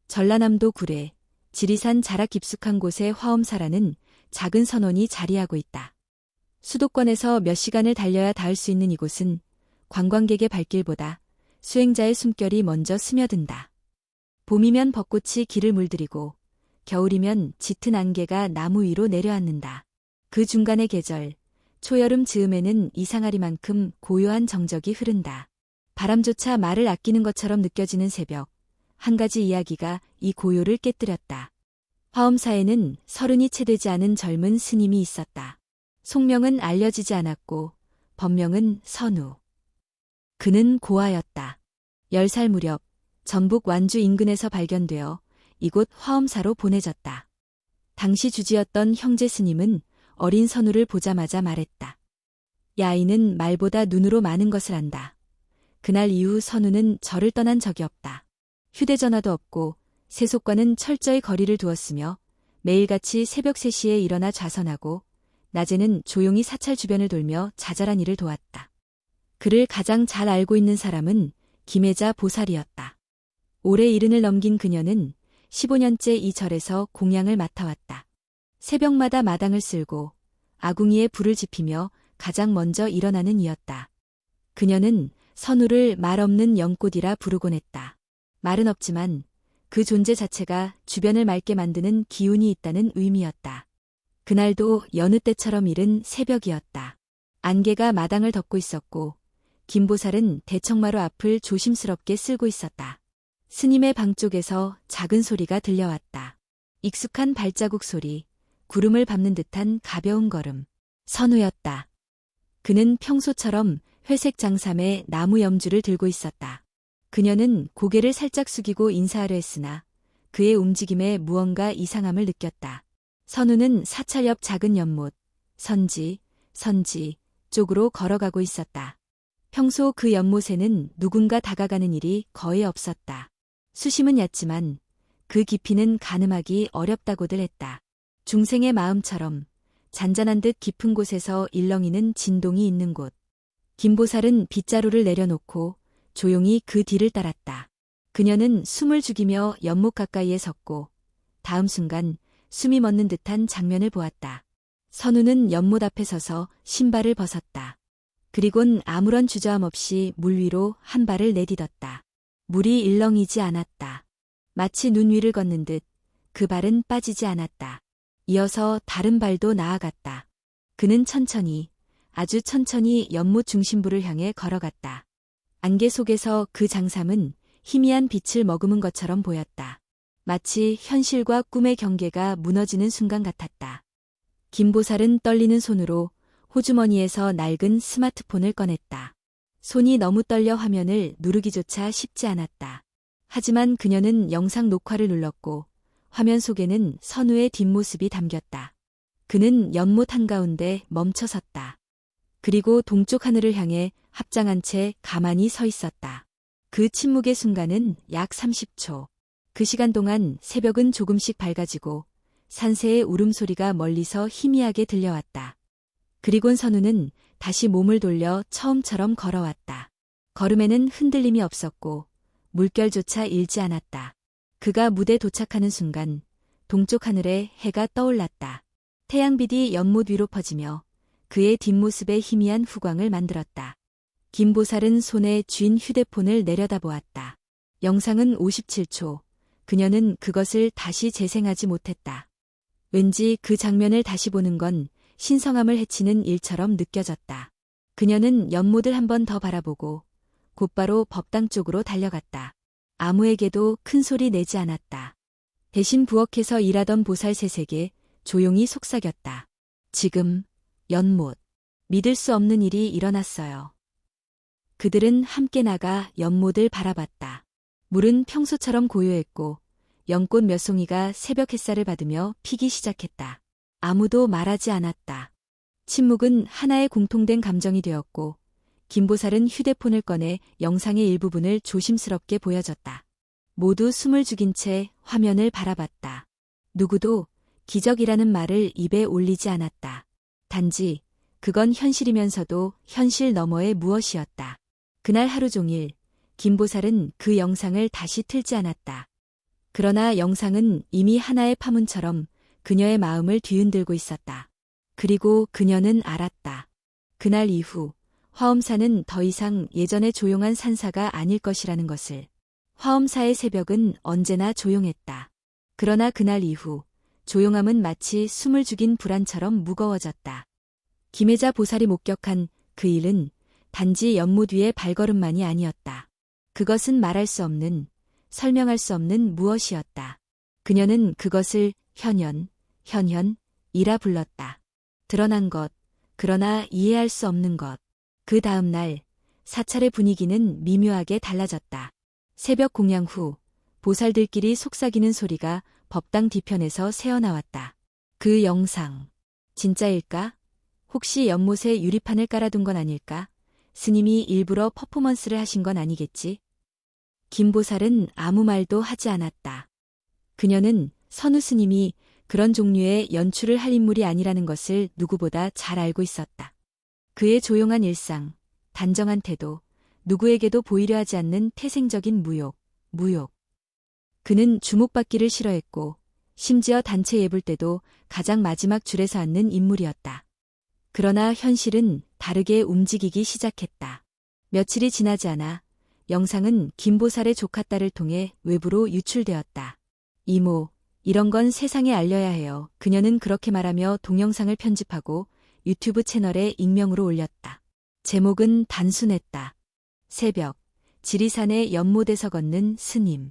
전라남도 구례, 지리산 자락 깊숙한 곳에 화엄사라는 작은 선원이 자리하고 있다. 수도권에서 몇 시간을 달려야 닿을 수 있는 이곳은 관광객의 발길보다 수행자의 숨결이 먼저 스며든다. 봄이면 벚꽃이 길을 물들이고 겨울이면 짙은 안개가 나무 위로 내려앉는다. 그 중간의 계절, 초여름 즈음에는 이상하리만큼 고요한 정적이 흐른다. 바람조차 말을 아끼는 것처럼 느껴지는 새벽, 한 가지 이야기가 이 고요를 깨뜨렸다. 화엄사에는 30이 채 되지 않은 젊은 스님이 있었다. 속명은 알려지지 않았고 법명은 선우. 그는 고아였다. 10살 무렵 전북 완주 인근에서 발견되어 이곳 화엄사로 보내졌다. 당시 주지였던 형제 스님은 어린 선우를 보자마자 말했다. 이 아이는 말보다 눈으로 많은 것을 안다. 그날 이후 선우는 절을 떠난 적이 없다. 휴대전화도 없고 세속과는 철저히 거리를 두었으며 매일같이 새벽 3시에 일어나 좌선하고 낮에는 조용히 사찰 주변을 돌며 자잘한 일을 도왔다. 그를 가장 잘 알고 있는 사람은 김혜자 보살이었다. 올해 70을 넘긴 그녀는 15년째 이 절에서 공양을 맡아왔다. 새벽마다 마당을 쓸고 아궁이에 불을 지피며 가장 먼저 일어나는 이였다. 그녀는 선우를 말 없는 연꽃이라 부르곤 했다. 말은 없지만 그 존재 자체가 주변을 맑게 만드는 기운이 있다는 의미였다. 그날도 여느 때처럼 이른 새벽이었다. 안개가 마당을 덮고 있었고 김보살은 대청마루 앞을 조심스럽게 쓸고 있었다. 스님의 방 쪽에서 작은 소리가 들려왔다. 익숙한 발자국 소리, 구름을 밟는 듯한 가벼운 걸음. 선우였다. 그는 평소처럼 회색 장삼에 나무 염주를 들고 있었다. 그녀는 고개를 살짝 숙이고 인사하려 했으나 그의 움직임에 무언가 이상함을 느꼈다. 선우는 사찰 옆 작은 연못, 선지 쪽으로 걸어가고 있었다. 평소 그 연못에는 누군가 다가가는 일이 거의 없었다. 수심은 얕지만 그 깊이는 가늠하기 어렵다고들 했다. 중생의 마음처럼 잔잔한 듯 깊은 곳에서 일렁이는 진동이 있는 곳. 김보살은 빗자루를 내려놓고 조용히 그 뒤를 따랐다. 그녀는 숨을 죽이며 연못 가까이에 섰고 다음 순간 숨이 멎는 듯한 장면을 보았다. 선우는 연못 앞에 서서 신발을 벗었다. 그리곤 아무런 주저함 없이 물 위로 한 발을 내딛었다. 물이 일렁이지 않았다. 마치 눈 위를 걷는 듯 그 발은 빠지지 않았다. 이어서 다른 발도 나아갔다. 그는 천천히, 아주 천천히 연못 중심부를 향해 걸어갔다. 안개 속에서 그 장삼은 희미한 빛을 머금은 것처럼 보였다. 마치 현실과 꿈의 경계가 무너지는 순간 같았다. 김보살은 떨리는 손으로 호주머니에서 낡은 스마트폰을 꺼냈다. 손이 너무 떨려 화면을 누르기조차 쉽지 않았다. 하지만 그녀는 영상 녹화를 눌렀고 화면 속에는 선우의 뒷모습이 담겼다. 그는 연못 한가운데 멈춰 섰다. 그리고 동쪽 하늘을 향해 합장한 채 가만히 서 있었다. 그 침묵의 순간은 약 30초. 그 시간 동안 새벽은 조금씩 밝아지고 산새의 울음소리가 멀리서 희미하게 들려왔다. 그리곤 선우는 다시 몸을 돌려 처음처럼 걸어왔다. 걸음에는 흔들림이 없었고 물결조차 일지 않았다. 그가 무대에 도착하는 순간 동쪽 하늘에 해가 떠올랐다. 태양빛이 연못 위로 퍼지며 그의 뒷모습에 희미한 후광을 만들었다. 김보살은 손에 쥔 휴대폰을 내려다보았다. 영상은 57초. 그녀는 그것을 다시 재생하지 못했다. 왠지 그 장면을 다시 보는 건 신성함을 해치는 일처럼 느껴졌다. 그녀는 연못을 한 번 더 바라보고 곧바로 법당 쪽으로 달려갔다. 아무에게도 큰 소리 내지 않았다. 대신 부엌에서 일하던 보살 셋에게 조용히 속삭였다. 지금 연못. 믿을 수 없는 일이 일어났어요. 그들은 함께 나가 연못을 바라봤다. 물은 평소처럼 고요했고 연꽃 몇 송이가 새벽 햇살을 받으며 피기 시작했다. 아무도 말하지 않았다. 침묵은 하나의 공통된 감정이 되었고 김보살은 휴대폰을 꺼내 영상의 일부분을 조심스럽게 보여줬다. 모두 숨을 죽인 채 화면을 바라봤다. 누구도 기적이라는 말을 입에 올리지 않았다. 단지 그건 현실이면서도 현실 너머의 무엇이었다. 그날 하루 종일 김보살은 그 영상을 다시 틀지 않았다. 그러나 영상은 이미 하나의 파문처럼 그녀의 마음을 뒤흔들고 있었다. 그리고 그녀는 알았다. 그날 이후 화엄사는 더 이상 예전의 조용한 산사가 아닐 것이라는 것을. 화엄사의 새벽은 언제나 조용했다. 그러나 그날 이후 조용함은 마치 숨을 죽인 불안처럼 무거워졌다. 김혜자 보살이 목격한 그 일은 단지 연못 위의 발걸음만이 아니었다. 그것은 말할 수 없는, 설명할 수 없는 무엇이었다. 그녀는 그것을 현현이라 불렀다. 드러난 것, 그러나 이해할 수 없는 것. 그 다음 날, 사찰의 분위기는 미묘하게 달라졌다. 새벽 공양 후, 보살들끼리 속삭이는 소리가 법당 뒤편에서 새어나왔다. 그 영상, 진짜일까? 혹시 연못에 유리판을 깔아둔 건 아닐까? 스님이 일부러 퍼포먼스를 하신 건 아니겠지? 김 보살은 아무 말도 하지 않았다. 그녀는 선우 스님이 그런 종류의 연출을 할 인물이 아니라는 것을 누구보다 잘 알고 있었다. 그의 조용한 일상, 단정한 태도, 누구에게도 보이려 하지 않는 태생적인 무욕. 그는 주목받기를 싫어했고, 심지어 단체 예불 때도 가장 마지막 줄에서 앉는 인물이었다. 그러나 현실은 다르게 움직이기 시작했다. 며칠이 지나지 않아 영상은 김보살의 조카딸을 통해 외부로 유출되었다. 이모, 이런 건 세상에 알려야 해요. 그녀는 그렇게 말하며 동영상을 편집하고 유튜브 채널에 익명으로 올렸다. 제목은 단순했다. 새벽, 지리산의 연못에서 걷는 스님.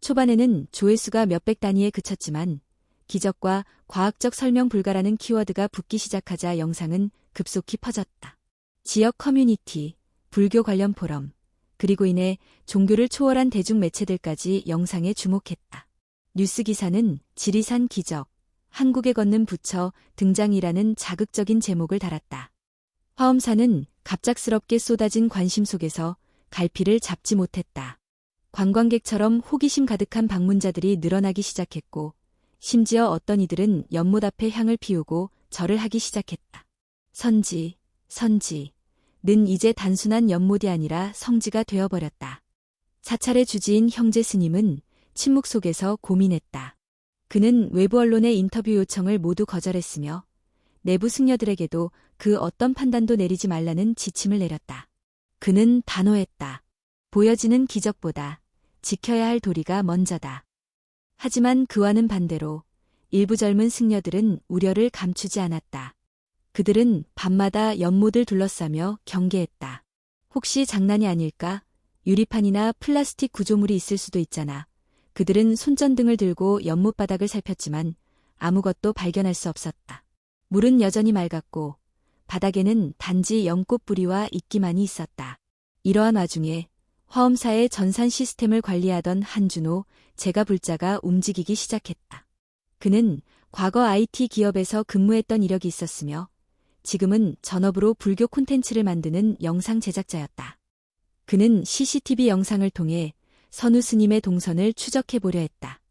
초반에는 조회수가 몇백 단위에 그쳤지만 기적과 과학적 설명 불가라는 키워드가 붙기 시작하자 영상은 급속히 퍼졌다. 지역 커뮤니티, 불교 관련 포럼, 그리고 이내 종교를 초월한 대중매체들까지 영상에 주목했다. 뉴스 기사는 지리산 기적, 한국에 걷는 부처 등장이라는 자극적인 제목을 달았다. 화엄사는 갑작스럽게 쏟아진 관심 속에서 갈피를 잡지 못했다. 관광객처럼 호기심 가득한 방문자들이 늘어나기 시작했고, 심지어 어떤 이들은 연못 앞에 향을 피우고 절을 하기 시작했다. 선지는 이제 단순한 연못이 아니라 성지가 되어버렸다. 사찰의 주지인 형제 스님은 침묵 속에서 고민했다. 그는 외부 언론의 인터뷰 요청을 모두 거절했으며 내부 승려들에게도 그 어떤 판단도 내리지 말라는 지침을 내렸다. 그는 단호했다. 보여지는 기적보다 지켜야 할 도리가 먼저다. 하지만 그와는 반대로 일부 젊은 승려들은 우려를 감추지 않았다. 그들은 밤마다 연못을 둘러싸며 경계했다. 혹시 장난이 아닐까? 유리판이나 플라스틱 구조물이 있을 수도 있잖아. 그들은 손전등을 들고 연못 바닥을 살폈지만 아무것도 발견할 수 없었다. 물은 여전히 맑았고 바닥에는 단지 연꽃 뿌리와 이끼만이 있었다. 이러한 와중에 화엄사의 전산 시스템을 관리하던 한준호 제가불자가 움직이기 시작했다. 그는 과거 IT 기업에서 근무했던 이력이 있었으며 지금은 전업으로 불교 콘텐츠를 만드는 영상 제작자였다. 그는 CCTV 영상을 통해 선우 스님의 동선을 추적해보려 했다.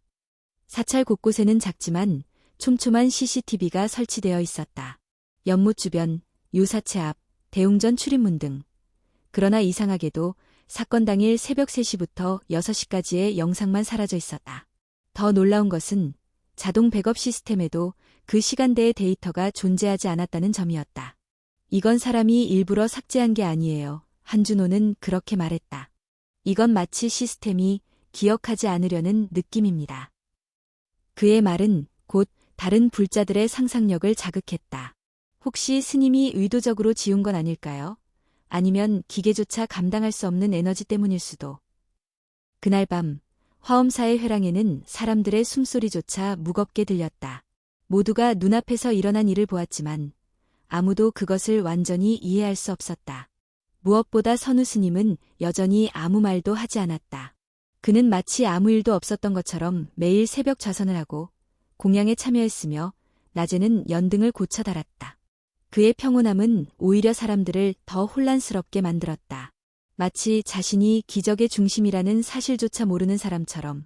사찰 곳곳에는 작지만 촘촘한 CCTV가 설치되어 있었다. 연못 주변, 유사체 앞, 대웅전 출입문 등. 그러나 이상하게도 사건 당일 새벽 3시부터 6시까지의 영상만 사라져 있었다. 더 놀라운 것은 자동 백업 시스템에도 그 시간대의 데이터가 존재하지 않았다는 점이었다. 이건 사람이 일부러 삭제한 게 아니에요. 한준호는 그렇게 말했다. 이건 마치 시스템이 기억하지 않으려는 느낌입니다. 그의 말은 곧 다른 불자들의 상상력을 자극했다. 혹시 스님이 의도적으로 지운 건 아닐까요? 아니면 기계조차 감당할 수 없는 에너지 때문일 수도. 그날 밤 화엄사의 회랑에는 사람들의 숨소리조차 무겁게 들렸다. 모두가 눈앞에서 일어난 일을 보았지만 아무도 그것을 완전히 이해할 수 없었다. 무엇보다 선우 스님은 여전히 아무 말도 하지 않았다. 그는 마치 아무 일도 없었던 것처럼 매일 새벽 좌선을 하고 공양에 참여했으며 낮에는 연등을 고쳐 달았다. 그의 평온함은 오히려 사람들을 더 혼란스럽게 만들었다. 마치 자신이 기적의 중심이라는 사실조차 모르는 사람처럼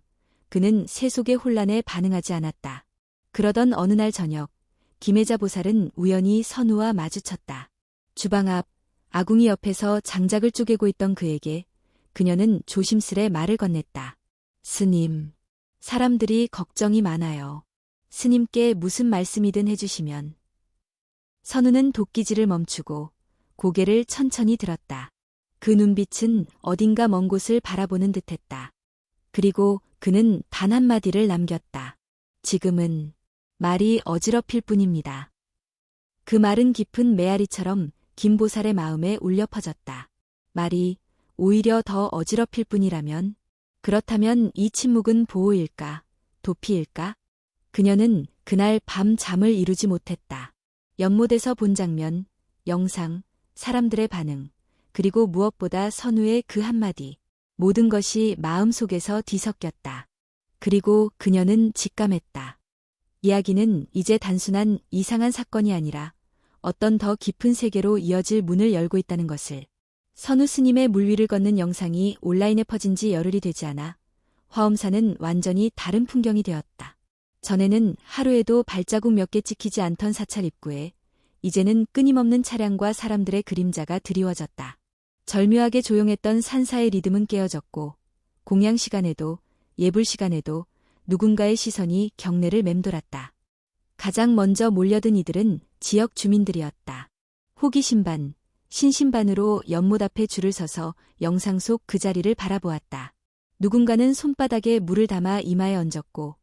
그는 세속의 혼란에 반응하지 않았다. 그러던 어느 날 저녁, 김혜자 보살은 우연히 선우와 마주쳤다. 주방 앞, 아궁이 옆에서 장작을 쪼개고 있던 그에게 그녀는 조심스레 말을 건넸다. 스님, 사람들이 걱정이 많아요. 스님께 무슨 말씀이든 해주시면. 선우는 도끼질을 멈추고 고개를 천천히 들었다. 그 눈빛은 어딘가 먼 곳을 바라보는 듯했다. 그리고 그는 단 한마디를 남겼다. 지금은 말이 어지럽힐 뿐입니다. 그 말은 깊은 메아리처럼 김보살의 마음에 울려 퍼졌다. 말이 오히려 더 어지럽힐 뿐이라면? 그렇다면 이 침묵은 보호일까? 도피일까? 그녀는 그날 밤 잠을 이루지 못했다. 연못에서 본 장면, 영상, 사람들의 반응, 그리고 무엇보다 선우의 그 한마디. 모든 것이 마음속에서 뒤섞였다. 그리고 그녀는 직감했다. 이야기는 이제 단순한 이상한 사건이 아니라 어떤 더 깊은 세계로 이어질 문을 열고 있다는 것을. 선우 스님의 물 위를 걷는 영상이 온라인에 퍼진 지 열흘이 되지 않아 화엄사는 완전히 다른 풍경이 되었다. 전에는 하루에도 발자국 몇 개 찍히지 않던 사찰 입구에 이제는 끊임없는 차량과 사람들의 그림자가 드리워졌다. 절묘하게 조용했던 산사의 리듬은 깨어졌고 공양 시간에도 예불 시간에도 누군가의 시선이 경내를 맴돌았다. 가장 먼저 몰려든 이들은 지역 주민들이었다. 호기심 반, 신심 반으로 연못 앞에 줄을 서서 영상 속 그 자리를 바라보았다. 누군가는 손바닥에 물을 담아 이마에 얹었고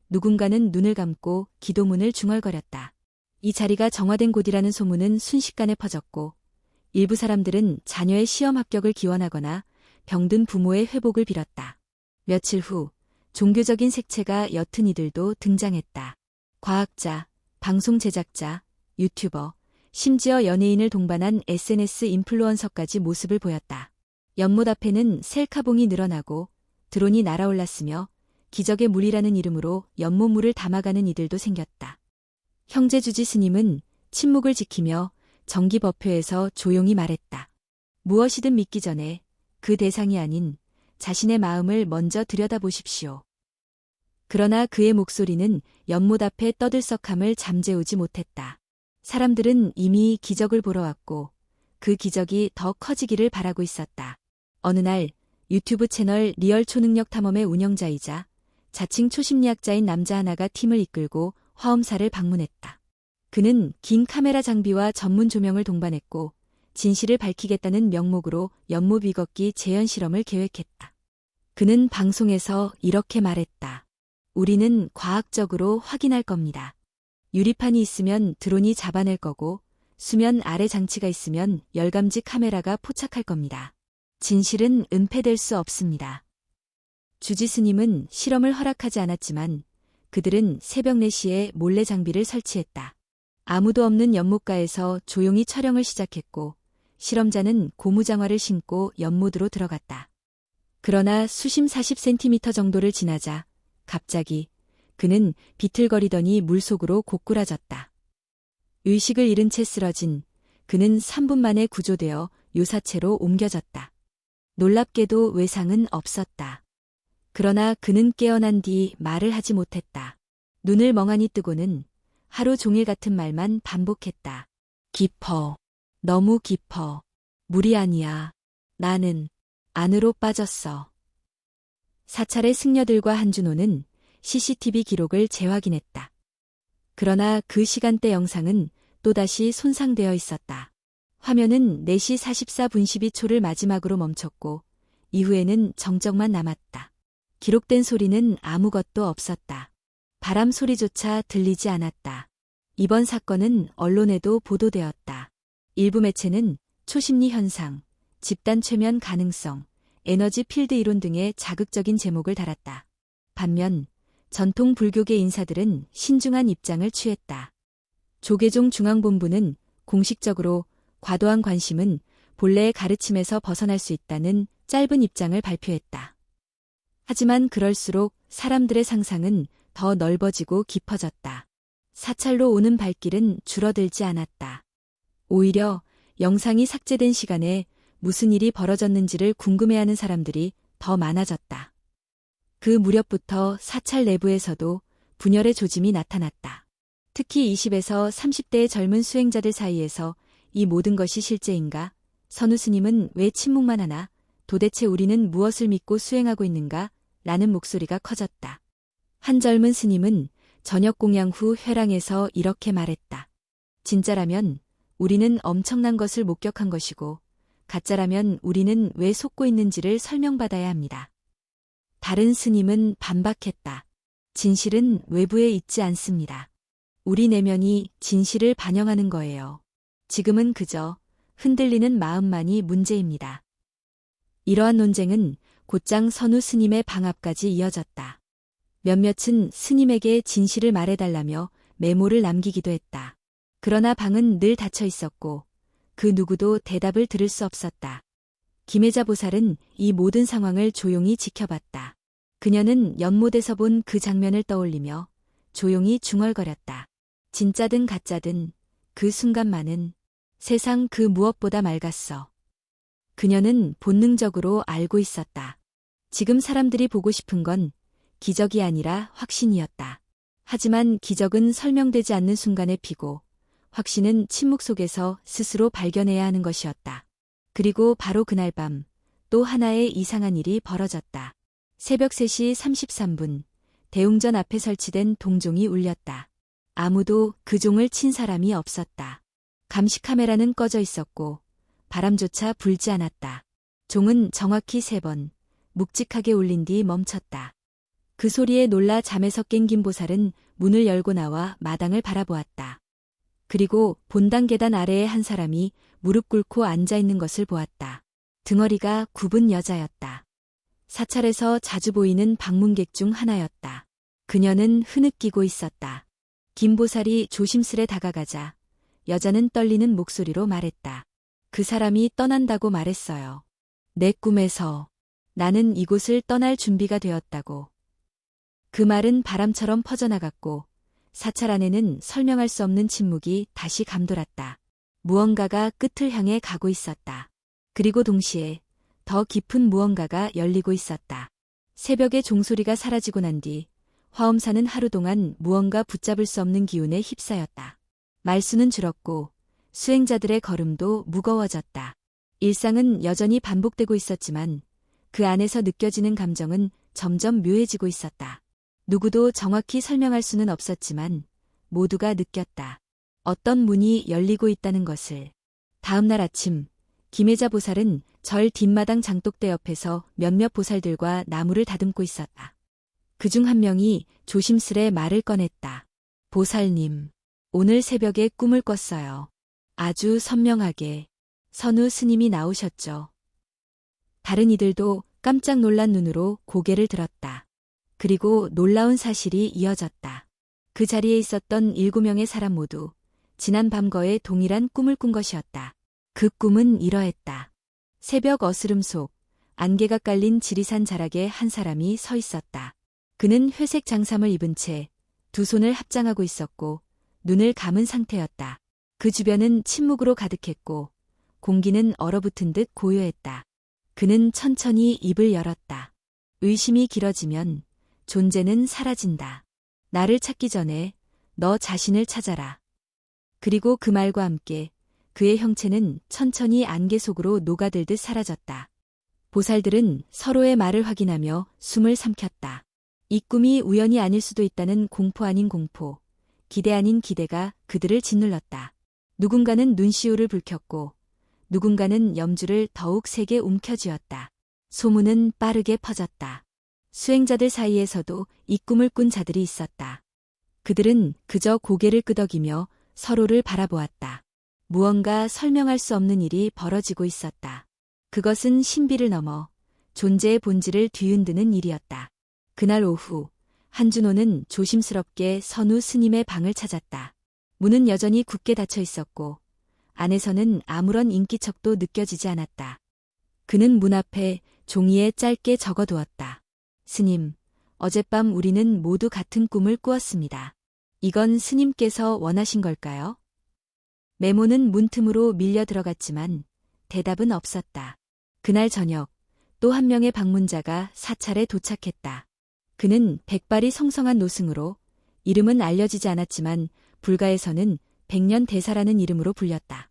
누군가는 눈을 감고 기도문을 중얼거렸다. 이 자리가 정화된 곳이라는 소문은 순식간에 퍼졌고 일부 사람들은 자녀의 시험 합격을 기원하거나 병든 부모의 회복을 빌었다. 며칠 후 종교적인 색채가 옅은 이들도 등장했다. 과학자, 방송 제작자, 유튜버, 심지어 연예인을 동반한 SNS 인플루언서까지 모습을 보였다. 연못 앞에는 셀카봉이 늘어나고 드론이 날아올랐으며 기적의 물이라는 이름으로 연못물을 담아가는 이들도 생겼다. 형제 주지 스님은 침묵을 지키며 정기법회에서 조용히 말했다. 무엇이든 믿기 전에 그 대상이 아닌 자신의 마음을 먼저 들여다보십시오. 그러나 그의 목소리는 연못 앞에 떠들썩함을 잠재우지 못했다. 사람들은 이미 기적을 보러 왔고 그 기적이 더 커지기를 바라고 있었다. 어느 날 유튜브 채널 리얼 초능력 탐험의 운영자이자 자칭 초심리학자인 남자 하나가 팀을 이끌고 화엄사를 방문했다. 그는 긴 카메라 장비와 전문 조명을 동반했고 진실을 밝히겠다는 명목으로 연못 위걷기 재현 실험을 계획했다. 그는 방송에서 이렇게 말했다. 우리는 과학적으로 확인할 겁니다. 유리판이 있으면 드론이 잡아낼 거고 수면 아래 장치가 있으면 열감지 카메라가 포착할 겁니다. 진실은 은폐될 수 없습니다. 주지 스님은 실험을 허락하지 않았지만 그들은 새벽 4시에 몰래 장비를 설치했다. 아무도 없는 연못가에서 조용히 촬영을 시작했고 실험자는 고무장화를 신고 연못으로 들어갔다. 그러나 수심 40cm 정도를 지나자 갑자기 그는 비틀거리더니 물속으로 고꾸라졌다. 의식을 잃은 채 쓰러진 그는 3분 만에 구조되어 요사체로 옮겨졌다. 놀랍게도 외상은 없었다. 그러나 그는 깨어난 뒤 말을 하지 못했다. 눈을 멍하니 뜨고는 하루 종일 같은 말만 반복했다. 깊어. 너무 깊어. 물이 아니야. 나는 안으로 빠졌어. 사찰의 승려들과 한준호는 CCTV 기록을 재확인했다. 그러나 그 시간대 영상은 또다시 손상되어 있었다. 화면은 4시 44분 12초를 마지막으로 멈췄고 이후에는 정적만 남았다. 기록된 소리는 아무것도 없었다. 바람 소리조차 들리지 않았다. 이번 사건은 언론에도 보도되었다. 일부 매체는 초심리 현상, 집단 최면 가능성, 에너지 필드 이론 등의 자극적인 제목을 달았다. 반면 전통 불교계 인사들은 신중한 입장을 취했다. 조계종 중앙본부는 공식적으로 과도한 관심은 본래의 가르침에서 벗어날 수 있다는 짧은 입장을 발표했다. 하지만 그럴수록 사람들의 상상은 더 넓어지고 깊어졌다. 사찰로 오는 발길은 줄어들지 않았다. 오히려 영상이 삭제된 시간에 무슨 일이 벌어졌는지를 궁금해하는 사람들이 더 많아졌다. 그 무렵부터 사찰 내부에서도 분열의 조짐이 나타났다. 특히 20에서 30대의 젊은 수행자들 사이에서 이 모든 것이 실제인가? 선우 스님은 왜 침묵만 하나? 도대체 우리는 무엇을 믿고 수행하고 있는가? 라는 목소리가 커졌다. 한 젊은 스님은 저녁 공양 후 회랑에서 이렇게 말했다. 진짜라면 우리는 엄청난 것을 목격한 것이고, 가짜라면 우리는 왜 속고 있는지를 설명받아야 합니다. 다른 스님은 반박했다. 진실은 외부에 있지 않습니다. 우리 내면이 진실을 반영하는 거예요. 지금은 그저 흔들리는 마음만이 문제입니다. 이러한 논쟁은 곧장 선우 스님의 방 앞까지 이어졌다. 몇몇은 스님에게 진실을 말해달라며 메모를 남기기도 했다. 그러나 방은 늘 닫혀 있었고 그 누구도 대답을 들을 수 없었다. 김혜자 보살은 이 모든 상황을 조용히 지켜봤다. 그녀는 연못에서 본 그 장면을 떠올리며 조용히 중얼거렸다. 진짜든 가짜든 그 순간만은 세상 그 무엇보다 맑았어. 그녀는 본능적으로 알고 있었다. 지금 사람들이 보고 싶은 건 기적이 아니라 확신이었다. 하지만 기적은 설명되지 않는 순간에 피고 확신은 침묵 속에서 스스로 발견해야 하는 것이었다. 그리고 바로 그날 밤 또 하나의 이상한 일이 벌어졌다. 새벽 3시 33분 대웅전 앞에 설치된 동종이 울렸다. 아무도 그 종을 친 사람이 없었다. 감시 카메라는 꺼져 있었고 바람조차 불지 않았다. 종은 정확히 3번 묵직하게 울린 뒤 멈췄다. 그 소리에 놀라 잠에서 깬 김보살은 문을 열고 나와 마당을 바라보았다. 그리고 본당 계단 아래에 한 사람이 무릎 꿇고 앉아있는 것을 보았다. 등허리가 굽은 여자였다. 사찰에서 자주 보이는 방문객 중 하나였다. 그녀는 흐느끼고 있었다. 김보살이 조심스레 다가가자 여자는 떨리는 목소리로 말했다. 그 사람이 떠난다고 말했어요. 내 꿈에서 나는 이곳을 떠날 준비가 되었다고. 그 말은 바람처럼 퍼져나갔고 사찰 안에는 설명할 수 없는 침묵이 다시 감돌았다. 무언가가 끝을 향해 가고 있었다. 그리고 동시에 더 깊은 무언가가 열리고 있었다. 새벽의 종소리가 사라지고 난 뒤 화엄사는 하루 동안 무언가 붙잡을 수 없는 기운에 휩싸였다. 말수는 줄었고 수행자들의 걸음도 무거워졌다. 일상은 여전히 반복되고 있었지만 그 안에서 느껴지는 감정은 점점 묘해지고 있었다. 누구도 정확히 설명할 수는 없었지만 모두가 느꼈다. 어떤 문이 열리고 있다는 것을. 다음 날 아침 김혜자 보살은 절 뒷마당 장독대 옆에서 몇몇 보살들과 나무를 다듬고 있었다. 그중 한 명이 조심스레 말을 꺼냈다. 보살님, 오늘 새벽에 꿈을 꿨어요. 아주 선명하게. 선우 스님이 나오셨죠. 다른 이들도 깜짝 놀란 눈으로 고개를 들었다. 그리고 놀라운 사실이 이어졌다. 그 자리에 있었던 7명의 사람 모두 지난 밤거에 동일한 꿈을 꾼 것이었다. 그 꿈은 이러했다. 새벽 어스름 속 안개가 깔린 지리산 자락에 한 사람이 서 있었다. 그는 회색 장삼을 입은 채 두 손을 합장하고 있었고 눈을 감은 상태였다. 그 주변은 침묵으로 가득했고 공기는 얼어붙은 듯 고요했다. 그는 천천히 입을 열었다. 의심이 길어지면 존재는 사라진다. 나를 찾기 전에 너 자신을 찾아라. 그리고 그 말과 함께 그의 형체는 천천히 안개 속으로 녹아들듯 사라졌다. 보살들은 서로의 말을 확인하며 숨을 삼켰다. 이 꿈이 우연이 아닐 수도 있다는 공포 아닌 공포, 기대 아닌 기대가 그들을 짓눌렀다. 누군가는 눈시울을 붉혔고 누군가는 염주를 더욱 세게 움켜쥐었다. 소문은 빠르게 퍼졌다. 수행자들 사이에서도 이 꿈을 꾼 자들이 있었다. 그들은 그저 고개를 끄덕이며 서로를 바라보았다. 무언가 설명할 수 없는 일이 벌어지고 있었다. 그것은 신비를 넘어 존재의 본질을 뒤흔드는 일이었다. 그날 오후 한준호는 조심스럽게 선우 스님의 방을 찾았다. 문은 여전히 굳게 닫혀 있었고 안에서는 아무런 인기척도 느껴지지 않았다. 그는 문 앞에 종이에 짧게 적어두었다. 스님, 어젯밤 우리는 모두 같은 꿈을 꾸었습니다. 이건 스님께서 원하신 걸까요? 메모는 문틈으로 밀려 들어갔지만 대답은 없었다. 그날 저녁 또 한 명의 방문자가 사찰에 도착했다. 그는 백발이 성성한 노승으로 이름은 알려지지 않았지만 불가에서는 백년 대사라는 이름으로 불렸다.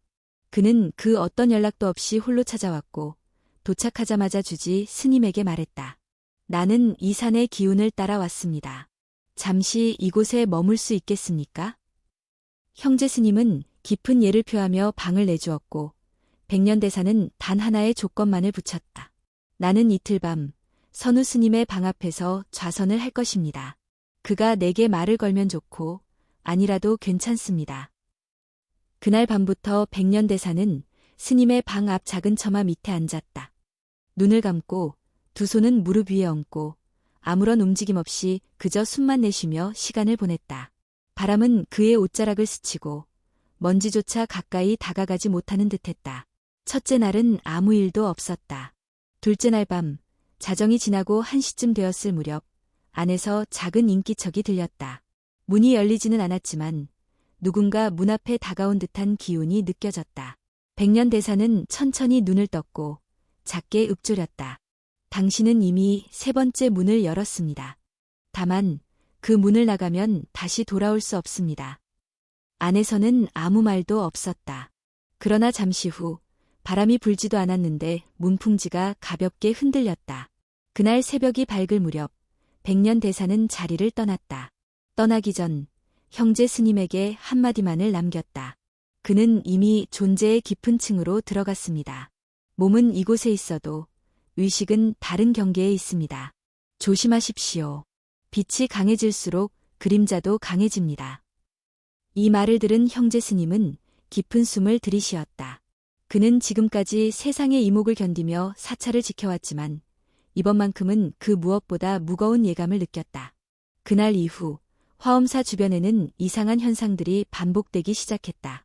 그는 그 어떤 연락도 없이 홀로 찾아왔고 도착하자마자 주지 스님에게 말했다. 나는 이 산의 기운을 따라왔습니다. 잠시 이곳에 머물 수 있겠습니까? 형제 스님은 깊은 예를 표하며 방을 내주었고 백년대사는 단 하나의 조건만을 붙였다. 나는 이틀 밤 선우 스님의 방 앞에서 좌선을 할 것입니다. 그가 내게 말을 걸면 좋고 아니라도 괜찮습니다. 그날 밤부터 백년대사는 스님의 방 앞 작은 처마 밑에 앉았다. 눈을 감고 두 손은 무릎 위에 얹고 아무런 움직임 없이 그저 숨만 내쉬며 시간을 보냈다. 바람은 그의 옷자락을 스치고 먼지조차 가까이 다가가지 못하는 듯했다. 첫째 날은 아무 일도 없었다. 둘째 날 밤 자정이 지나고 1시쯤 되었을 무렵 안에서 작은 인기척이 들렸다. 문이 열리지는 않았지만 누군가 문 앞에 다가온 듯한 기운이 느껴졌다. 백년대사는 천천히 눈을 떴고 작게 읊조렸다. 당신은 이미 세 번째 문을 열었습니다. 다만 그 문을 나가면 다시 돌아올 수 없습니다. 안에서는 아무 말도 없었다. 그러나 잠시 후 바람이 불지도 않았는데 문풍지가 가볍게 흔들렸다. 그날 새벽이 밝을 무렵 백년대사는 자리를 떠났다. 떠나기 전 형제 스님에게 한마디만을 남겼다. 그는 이미 존재의 깊은 층으로 들어갔습니다. 몸은 이곳에 있어도 의식은 다른 경계에 있습니다. 조심하십시오. 빛이 강해질수록 그림자도 강해집니다. 이 말을 들은 형제 스님은 깊은 숨을 들이쉬었다. 그는 지금까지 세상의 이목을 견디며 사찰을 지켜왔지만 이번만큼은 그 무엇보다 무거운 예감을 느꼈다. 그날 이후 화엄사 주변에는 이상한 현상들이 반복되기 시작했다.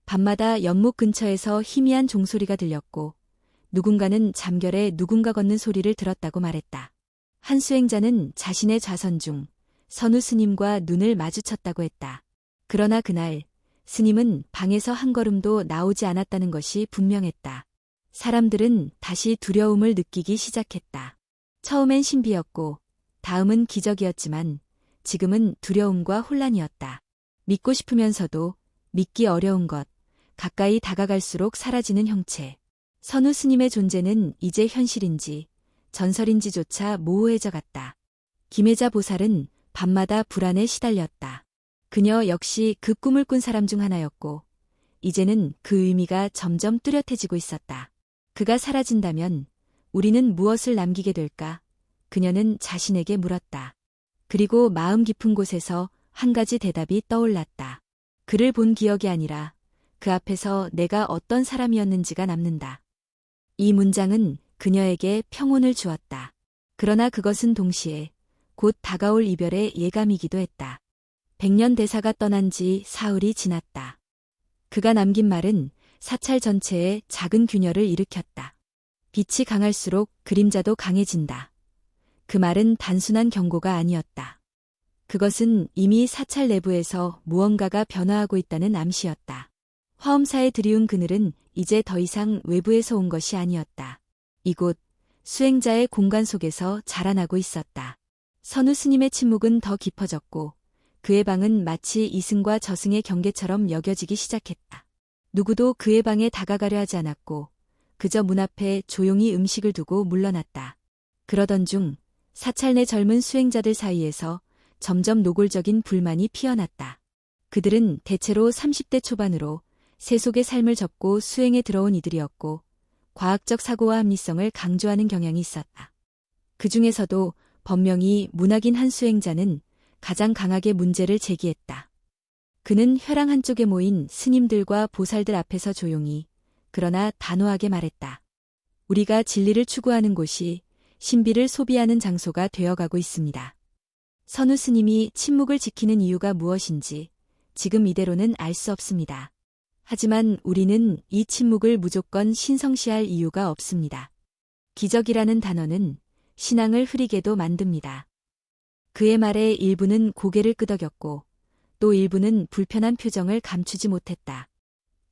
밤마다 연못 근처에서 희미한 종소리가 들렸고 누군가는 잠결에 누군가 걷는 소리를 들었다고 말했다. 한 수행자는 자신의 좌선 중 선우 스님과 눈을 마주쳤다고 했다. 그러나 그날 스님은 방에서 한 걸음도 나오지 않았다는 것이 분명했다. 사람들은 다시 두려움을 느끼기 시작했다. 처음엔 신비였고 다음은 기적이었지만 지금은 두려움과 혼란이었다. 믿고 싶으면서도 믿기 어려운 것, 가까이 다가갈수록 사라지는 형체. 선우 스님의 존재는 이제 현실인지 전설인지조차 모호해져 갔다. 김혜자 보살은 밤마다 불안에 시달렸다. 그녀 역시 그 꿈을 꾼 사람 중 하나였고 이제는 그 의미가 점점 뚜렷해지고 있었다. 그가 사라진다면 우리는 무엇을 남기게 될까? 그녀는 자신에게 물었다. 그리고 마음 깊은 곳에서 한 가지 대답이 떠올랐다. 그를 본 기억이 아니라 그 앞에서 내가 어떤 사람이었는지가 남는다. 이 문장은 그녀에게 평온을 주었다. 그러나 그것은 동시에 곧 다가올 이별의 예감이기도 했다. 백년대사가 떠난 지 사흘이 지났다. 그가 남긴 말은 사찰 전체에 작은 균열을 일으켰다. 빛이 강할수록 그림자도 강해진다. 그 말은 단순한 경고가 아니었다. 그것은 이미 사찰 내부에서 무언가가 변화하고 있다는 암시였다. 화엄사에 들이운 그늘은 이제 더 이상 외부에서 온 것이 아니었다. 이곳 수행자의 공간 속에서 자라나고 있었다. 선우 스님의 침묵은 더 깊어졌고 그의 방은 마치 이승과 저승의 경계처럼 여겨지기 시작했다. 누구도 그의 방에 다가가려 하지 않았고 그저 문 앞에 조용히 음식을 두고 물러났다. 그러던 중 사찰 내 젊은 수행자들 사이에서 점점 노골적인 불만이 피어났다. 그들은 대체로 30대 초반으로 세속의 삶을 접고 수행에 들어온 이들이었고 과학적 사고와 합리성을 강조하는 경향이 있었다. 그 중에서도 번명이 문학인 한 수행자는 가장 강하게 문제를 제기했다. 그는 회랑 한쪽에 모인 스님들과 보살들 앞에서 조용히 그러나 단호하게 말했다. 우리가 진리를 추구하는 곳이 신비를 소비하는 장소가 되어가고 있습니다. 선우 스님이 침묵을 지키는 이유가 무엇인지 지금 이대로는 알 수 없습니다. 하지만 우리는 이 침묵을 무조건 신성시할 이유가 없습니다. 기적이라는 단어는 신앙을 흐리게도 만듭니다. 그의 말에 일부는 고개를 끄덕였고 또 일부는 불편한 표정을 감추지 못했다.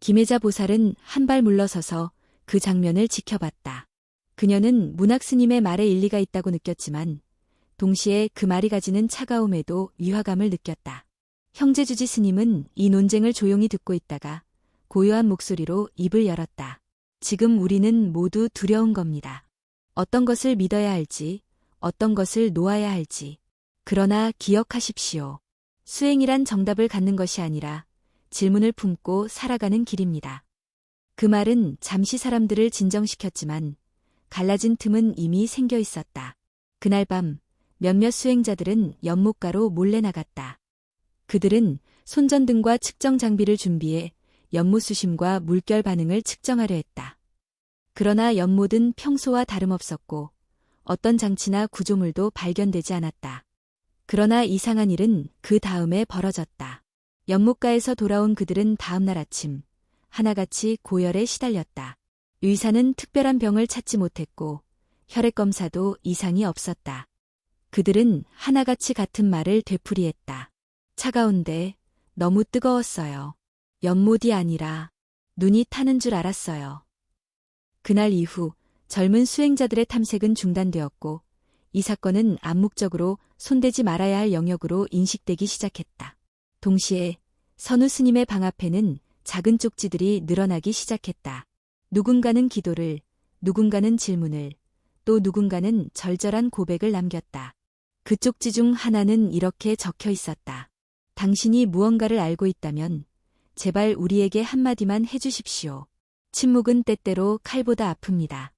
김혜자 보살은 한 발 물러서서 그 장면을 지켜봤다. 그녀는 문학 스님의 말에 일리가 있다고 느꼈지만 동시에 그 말이 가지는 차가움에도 위화감을 느꼈다. 형제주지 스님은 이 논쟁을 조용히 듣고 있다가 고요한 목소리로 입을 열었다. 지금 우리는 모두 두려운 겁니다. 어떤 것을 믿어야 할지, 어떤 것을 놓아야 할지. 그러나 기억하십시오. 수행이란 정답을 갖는 것이 아니라 질문을 품고 살아가는 길입니다. 그 말은 잠시 사람들을 진정시켰지만 갈라진 틈은 이미 생겨 있었다. 그날 밤 몇몇 수행자들은 연못가로 몰래 나갔다. 그들은 손전등과 측정 장비를 준비해 연못 수심과 물결 반응을 측정하려 했다. 그러나 연못은 평소와 다름없었고 어떤 장치나 구조물도 발견되지 않았다. 그러나 이상한 일은 그 다음에 벌어졌다. 연못가에서 돌아온 그들은 다음날 아침 하나같이 고열에 시달렸다. 의사는 특별한 병을 찾지 못했고 혈액검사도 이상이 없었다. 그들은 하나같이 같은 말을 되풀이했다. 차가운데 너무 뜨거웠어요. 연못이 아니라 눈이 타는 줄 알았어요. 그날 이후 젊은 수행자들의 탐색은 중단되었고 이 사건은 암묵적으로 손대지 말아야 할 영역으로 인식되기 시작했다. 동시에 선우 스님의 방 앞에는 작은 쪽지들이 늘어나기 시작했다. 누군가는 기도를, 누군가는 질문을, 또 누군가는 절절한 고백을 남겼다. 그 쪽지 중 하나는 이렇게 적혀 있었다. 당신이 무언가를 알고 있다면 제발 우리에게 한마디만 해주십시오. 침묵은 때때로 칼보다 아픕니다.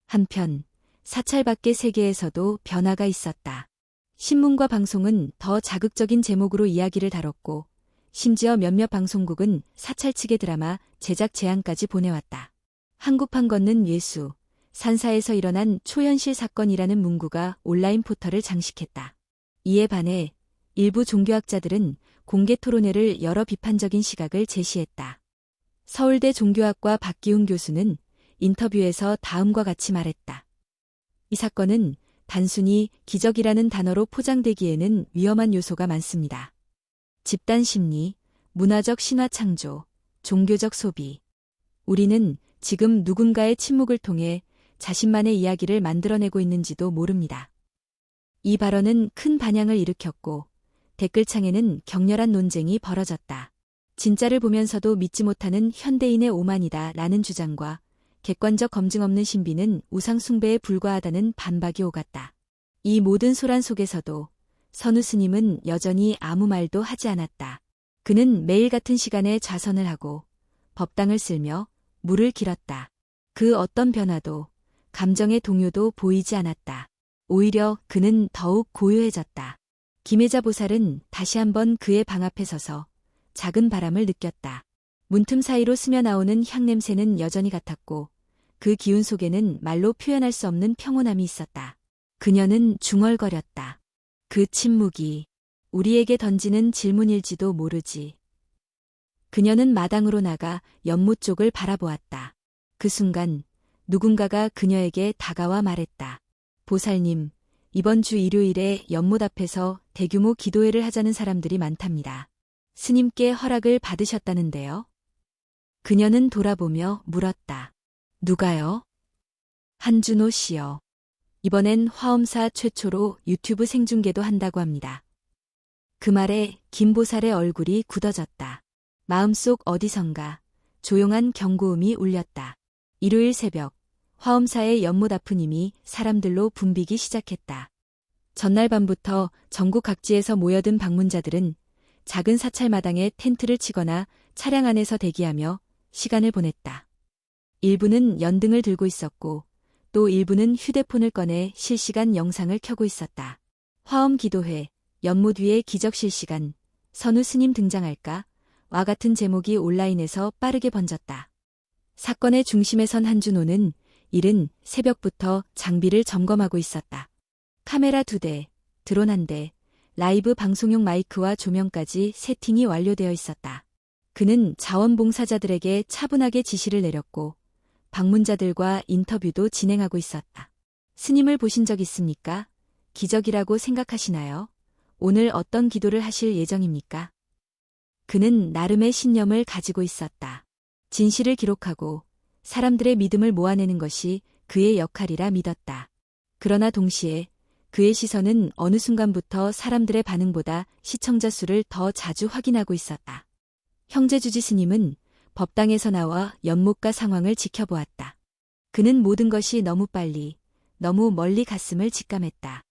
한편 사찰 밖의 세계에서도 변화가 있었다. 신문과 방송은 더 자극적인 제목으로 이야기를 다뤘고 심지어 몇몇 방송국은 사찰 측의 드라마 제작 제안까지 보내왔다. 한국판 걷는 예수, 산사에서 일어난 초현실 사건이라는 문구가 온라인 포털을 장식했다. 이에 반해 일부 종교학자들은 공개 토론회를 열어 비판적인 시각을 제시했다. 서울대 종교학과 박기훈 교수는 인터뷰에서 다음과 같이 말했다. 이 사건은 단순히 기적이라는 단어로 포장되기에는 위험한 요소가 많습니다. 집단 심리, 문화적 신화 창조, 종교적 소비. 우리는 지금 누군가의 침묵을 통해 자신만의 이야기를 만들어내고 있는지도 모릅니다. 이 발언은 큰 반향을 일으켰고 댓글창에는 격렬한 논쟁이 벌어졌다. 진짜를 보면서도 믿지 못하는 현대인의 오만이다 라는 주장과 객관적 검증 없는 신비는 우상 숭배에 불과하다는 반박이 오갔다. 이 모든 소란 속에서도 선우 스님은 여전히 아무 말도 하지 않았다. 그는 매일 같은 시간에 좌선을 하고 법당을 쓸며 물을 길었다. 그 어떤 변화도 감정의 동요도 보이지 않았다. 오히려 그는 더욱 고요해졌다. 김혜자 보살은 다시 한번 그의 방 앞에 서서 작은 바람을 느꼈다. 문틈 사이로 스며나오는 향냄새는 여전히 같았고 그 기운 속에는 말로 표현할 수 없는 평온함이 있었다. 그녀는 중얼거렸다. 그 침묵이 우리에게 던지는 질문일지도 모르지. 그녀는 마당으로 나가 연못 쪽을 바라보았다. 그 순간 누군가가 그녀에게 다가와 말했다. 보살님, 이번 주 일요일에 연못 앞에서 대규모 기도회를 하자는 사람들이 많답니다. 스님께 허락을 받으셨다는데요? 그녀는 돌아보며 물었다. 누가요? 한준호 씨요. 이번엔 화엄사 최초로 유튜브 생중계도 한다고 합니다. 그 말에 김보살의 얼굴이 굳어졌다. 마음속 어디선가 조용한 경고음이 울렸다. 일요일 새벽, 화엄사의 연못 앞은 이미 사람들로 붐비기 시작했다. 전날 밤부터 전국 각지에서 모여든 방문자들은 작은 사찰마당에 텐트를 치거나 차량 안에서 대기하며 시간을 보냈다. 일부는 연등을 들고 있었고 또 일부는 휴대폰을 꺼내 실시간 영상을 켜고 있었다. 화엄 기도회, 연못 위에 기적 실시간, 선우 스님 등장할까? 와 같은 제목이 온라인에서 빠르게 번졌다. 사건의 중심에 선 한준호는 이른 새벽부터 장비를 점검하고 있었다. 카메라 2대, 드론 1대, 라이브 방송용 마이크와 조명까지 세팅이 완료되어 있었다. 그는 자원봉사자들에게 차분하게 지시를 내렸고 방문자들과 인터뷰도 진행하고 있었다. 스님을 보신 적 있습니까? 기적이라고 생각하시나요? 오늘 어떤 기도를 하실 예정입니까? 그는 나름의 신념을 가지고 있었다. 진실을 기록하고 사람들의 믿음을 모아내는 것이 그의 역할이라 믿었다. 그러나 동시에 그의 시선은 어느 순간부터 사람들의 반응보다 시청자 수를 더 자주 확인하고 있었다. 형제주지 스님은 법당에서 나와 연못가 상황을 지켜보았다. 그는 모든 것이 너무 빨리, 너무 멀리 갔음을 직감했다.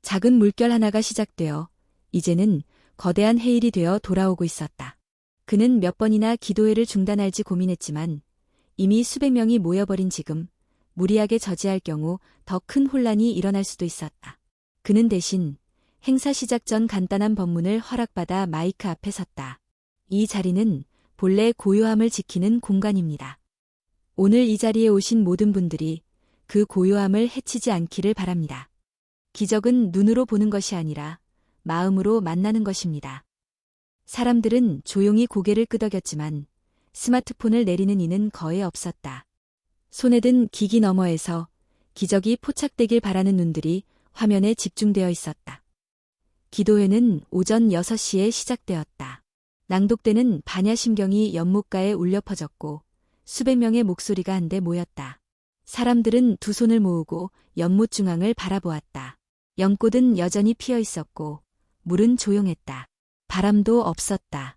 작은 물결 하나가 시작되어 이제는 거대한 해일이 되어 돌아오고 있었다. 그는 몇 번이나 기도회를 중단할지 고민했지만 이미 수백 명이 모여버린 지금 무리하게 저지할 경우 더 큰 혼란이 일어날 수도 있었다. 그는 대신 행사 시작 전 간단한 법문을 허락받아 마이크 앞에 섰다. 이 자리는 본래 고요함을 지키는 공간입니다. 오늘 이 자리에 오신 모든 분들이 그 고요함을 해치지 않기를 바랍니다. 기적은 눈으로 보는 것이 아니라 마음으로 만나는 것입니다. 사람들은 조용히 고개를 끄덕였지만 스마트폰을 내리는 이는 거의 없었다. 손에 든 기기 너머에서 기적이 포착되길 바라는 눈들이 화면에 집중되어 있었다. 기도회는 오전 6시에 시작되었다. 낭독되는 반야심경이 연못가에 울려 퍼졌고 수백 명의 목소리가 한데 모였다. 사람들은 두 손을 모으고 연못 중앙을 바라보았다. 연꽃은 여전히 피어 있었고 물은 조용했다. 바람도 없었다.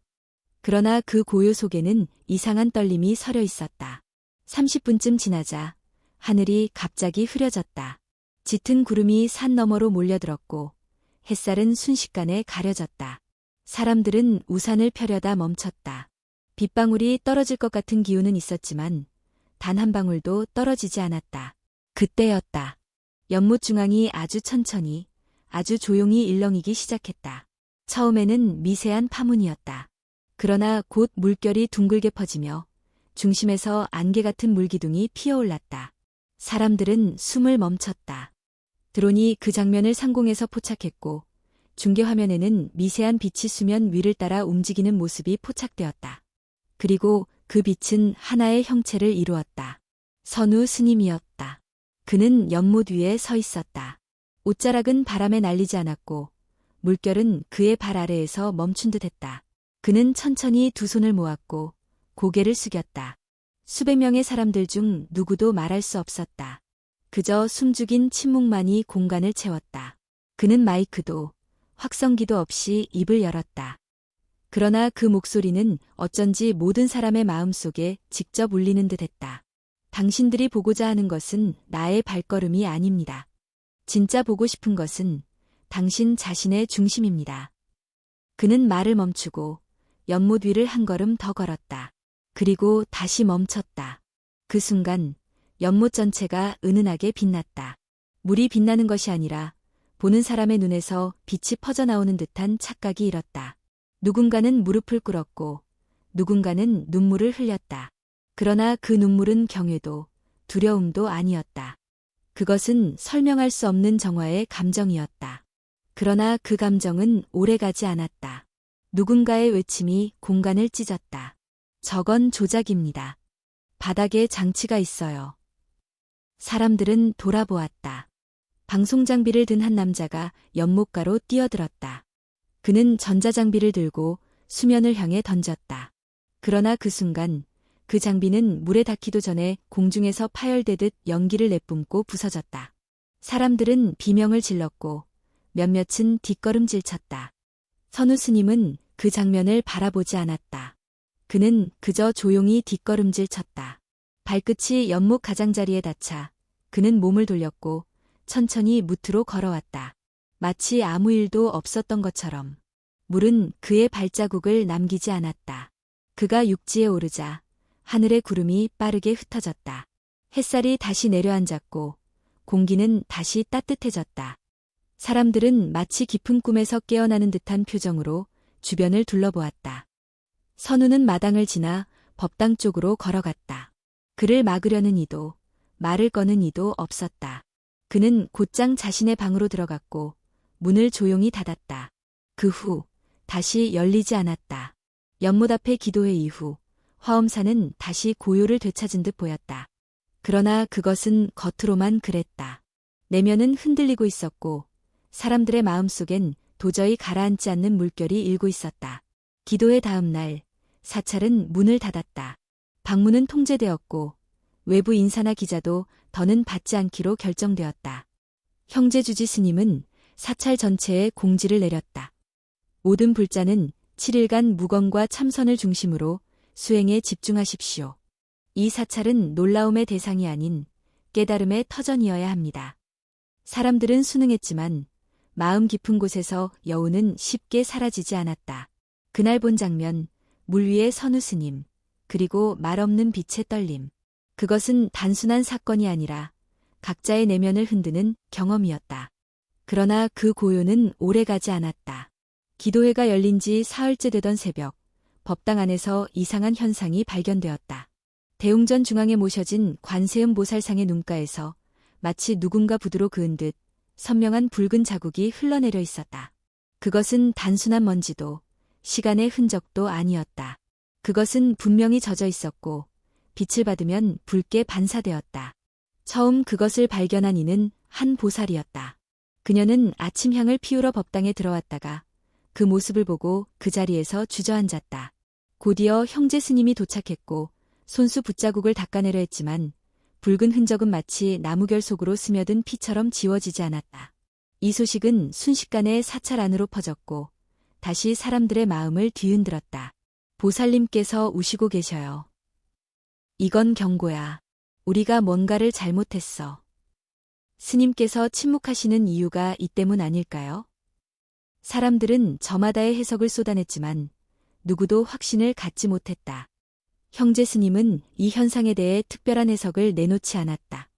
그러나 그 고요 속에는 이상한 떨림이 서려 있었다. 30분쯤 지나자 하늘이 갑자기 흐려졌다. 짙은 구름이 산 너머로 몰려들었고 햇살은 순식간에 가려졌다. 사람들은 우산을 펴려다 멈췄다. 빗방울이 떨어질 것 같은 기운은 있었지만 단 한 방울도 떨어지지 않았다. 그때였다. 연못 중앙이 아주 천천히, 아주 조용히 일렁이기 시작했다. 처음에는 미세한 파문이었다. 그러나 곧 물결이 둥글게 퍼지며 중심에서 안개 같은 물기둥이 피어올랐다. 사람들은 숨을 멈췄다. 드론이 그 장면을 상공에서 포착했고 중계화면에는 미세한 빛이 수면 위를 따라 움직이는 모습이 포착되었다. 그리고 그 빛은 하나의 형체를 이루었다. 선우 스님이었다. 그는 연못 위에 서 있었다. 옷자락은 바람에 날리지 않았고 물결은 그의 발 아래에서 멈춘 듯했다. 그는 천천히 두 손을 모았고 고개를 숙였다. 수백 명의 사람들 중 누구도 말할 수 없었다. 그저 숨죽인 침묵만이 공간을 채웠다. 그는 마이크도 확성기도 없이 입을 열었다. 그러나 그 목소리는 어쩐지 모든 사람의 마음속에 직접 울리는 듯했다. 당신들이 보고자 하는 것은 나의 발걸음이 아닙니다. 진짜 보고 싶은 것은 당신 자신의 중심입니다. 그는 말을 멈추고 연못 위를 한 걸음 더 걸었다. 그리고 다시 멈췄다. 그 순간 연못 전체가 은은하게 빛났다. 물이 빛나는 것이 아니라 보는 사람의 눈에서 빛이 퍼져나오는 듯한 착각이 일었다. 누군가는 무릎을 꿇었고 누군가는 눈물을 흘렸다. 그러나 그 눈물은 경외도 두려움도 아니었다. 그것은 설명할 수 없는 정화의 감정이었다. 그러나 그 감정은 오래가지 않았다. 누군가의 외침이 공간을 찢었다. 저건 조작입니다. 바닥에 장치가 있어요. 사람들은 돌아보았다. 방송장비를 든 한 남자가 연못가로 뛰어들었다. 그는 전자장비를 들고 수면을 향해 던졌다. 그러나 그 순간 그 장비는 물에 닿기도 전에 공중에서 파열되듯 연기를 내뿜고 부서졌다. 사람들은 비명을 질렀고 몇몇은 뒷걸음질 쳤다. 선우 스님은 그 장면을 바라보지 않았다. 그는 그저 조용히 뒷걸음질 쳤다. 발끝이 연못 가장자리에 닿자 그는 몸을 돌렸고 천천히 무트로 걸어왔다. 마치 아무 일도 없었던 것처럼. 물은 그의 발자국을 남기지 않았다. 그가 육지에 오르자 하늘의 구름이 빠르게 흩어졌다. 햇살이 다시 내려앉았고 공기는 다시 따뜻해졌다. 사람들은 마치 깊은 꿈에서 깨어나는 듯한 표정으로 주변을 둘러보았다. 선우는 마당을 지나 법당 쪽으로 걸어갔다. 그를 막으려는 이도 말을 거는 이도 없었다. 그는 곧장 자신의 방으로 들어갔고 문을 조용히 닫았다. 그 후 다시 열리지 않았다. 연못 앞의 기도회 이후 화엄사는 다시 고요를 되찾은 듯 보였다. 그러나 그것은 겉으로만 그랬다. 내면은 흔들리고 있었고 사람들의 마음속엔 도저히 가라앉지 않는 물결이 일고 있었다. 기도회 다음 날 사찰은 문을 닫았다. 방문은 통제되었고 외부 인사나 기자도 더는 받지 않기로 결정되었다. 형제주지 스님은 사찰 전체에 공지를 내렸다. 모든 불자는 7일간 무건과 참선을 중심으로 수행에 집중하십시오. 이 사찰은 놀라움의 대상이 아닌 깨달음의 터전이어야 합니다. 사람들은 순응했지만 마음 깊은 곳에서 여우는 쉽게 사라지지 않았다. 그날 본 장면, 물 위의 선우 스님, 그리고 말없는 빛의 떨림. 그것은 단순한 사건이 아니라 각자의 내면을 흔드는 경험이었다. 그러나 그 고요는 오래가지 않았다. 기도회가 열린 지 사흘째 되던 새벽, 법당 안에서 이상한 현상이 발견되었다. 대웅전 중앙에 모셔진 관세음 보살상의 눈가에서 마치 누군가 붓으로 그은 듯 선명한 붉은 자국이 흘러내려 있었다. 그것은 단순한 먼지도, 시간의 흔적도 아니었다. 그것은 분명히 젖어 있었고 빛을 받으면 붉게 반사되었다. 처음 그것을 발견한 이는 한 보살이었다. 그녀는 아침향을 피우러 법당에 들어왔다가 그 모습을 보고 그 자리에서 주저앉았다. 곧이어 형제 스님이 도착했고 손수 붓자국을 닦아내려 했지만 붉은 흔적은 마치 나무결 속으로 스며든 피처럼 지워지지 않았다. 이 소식은 순식간에 사찰 안으로 퍼졌고 다시 사람들의 마음을 뒤흔들었다. 보살님께서 우시고 계셔요. 이건 경고야. 우리가 뭔가를 잘못했어. 스님께서 침묵하시는 이유가 이 때문 아닐까요? 사람들은 저마다의 해석을 쏟아냈지만 누구도 확신을 갖지 못했다. 형제 스님은 이 현상에 대해 특별한 해석을 내놓지 않았다.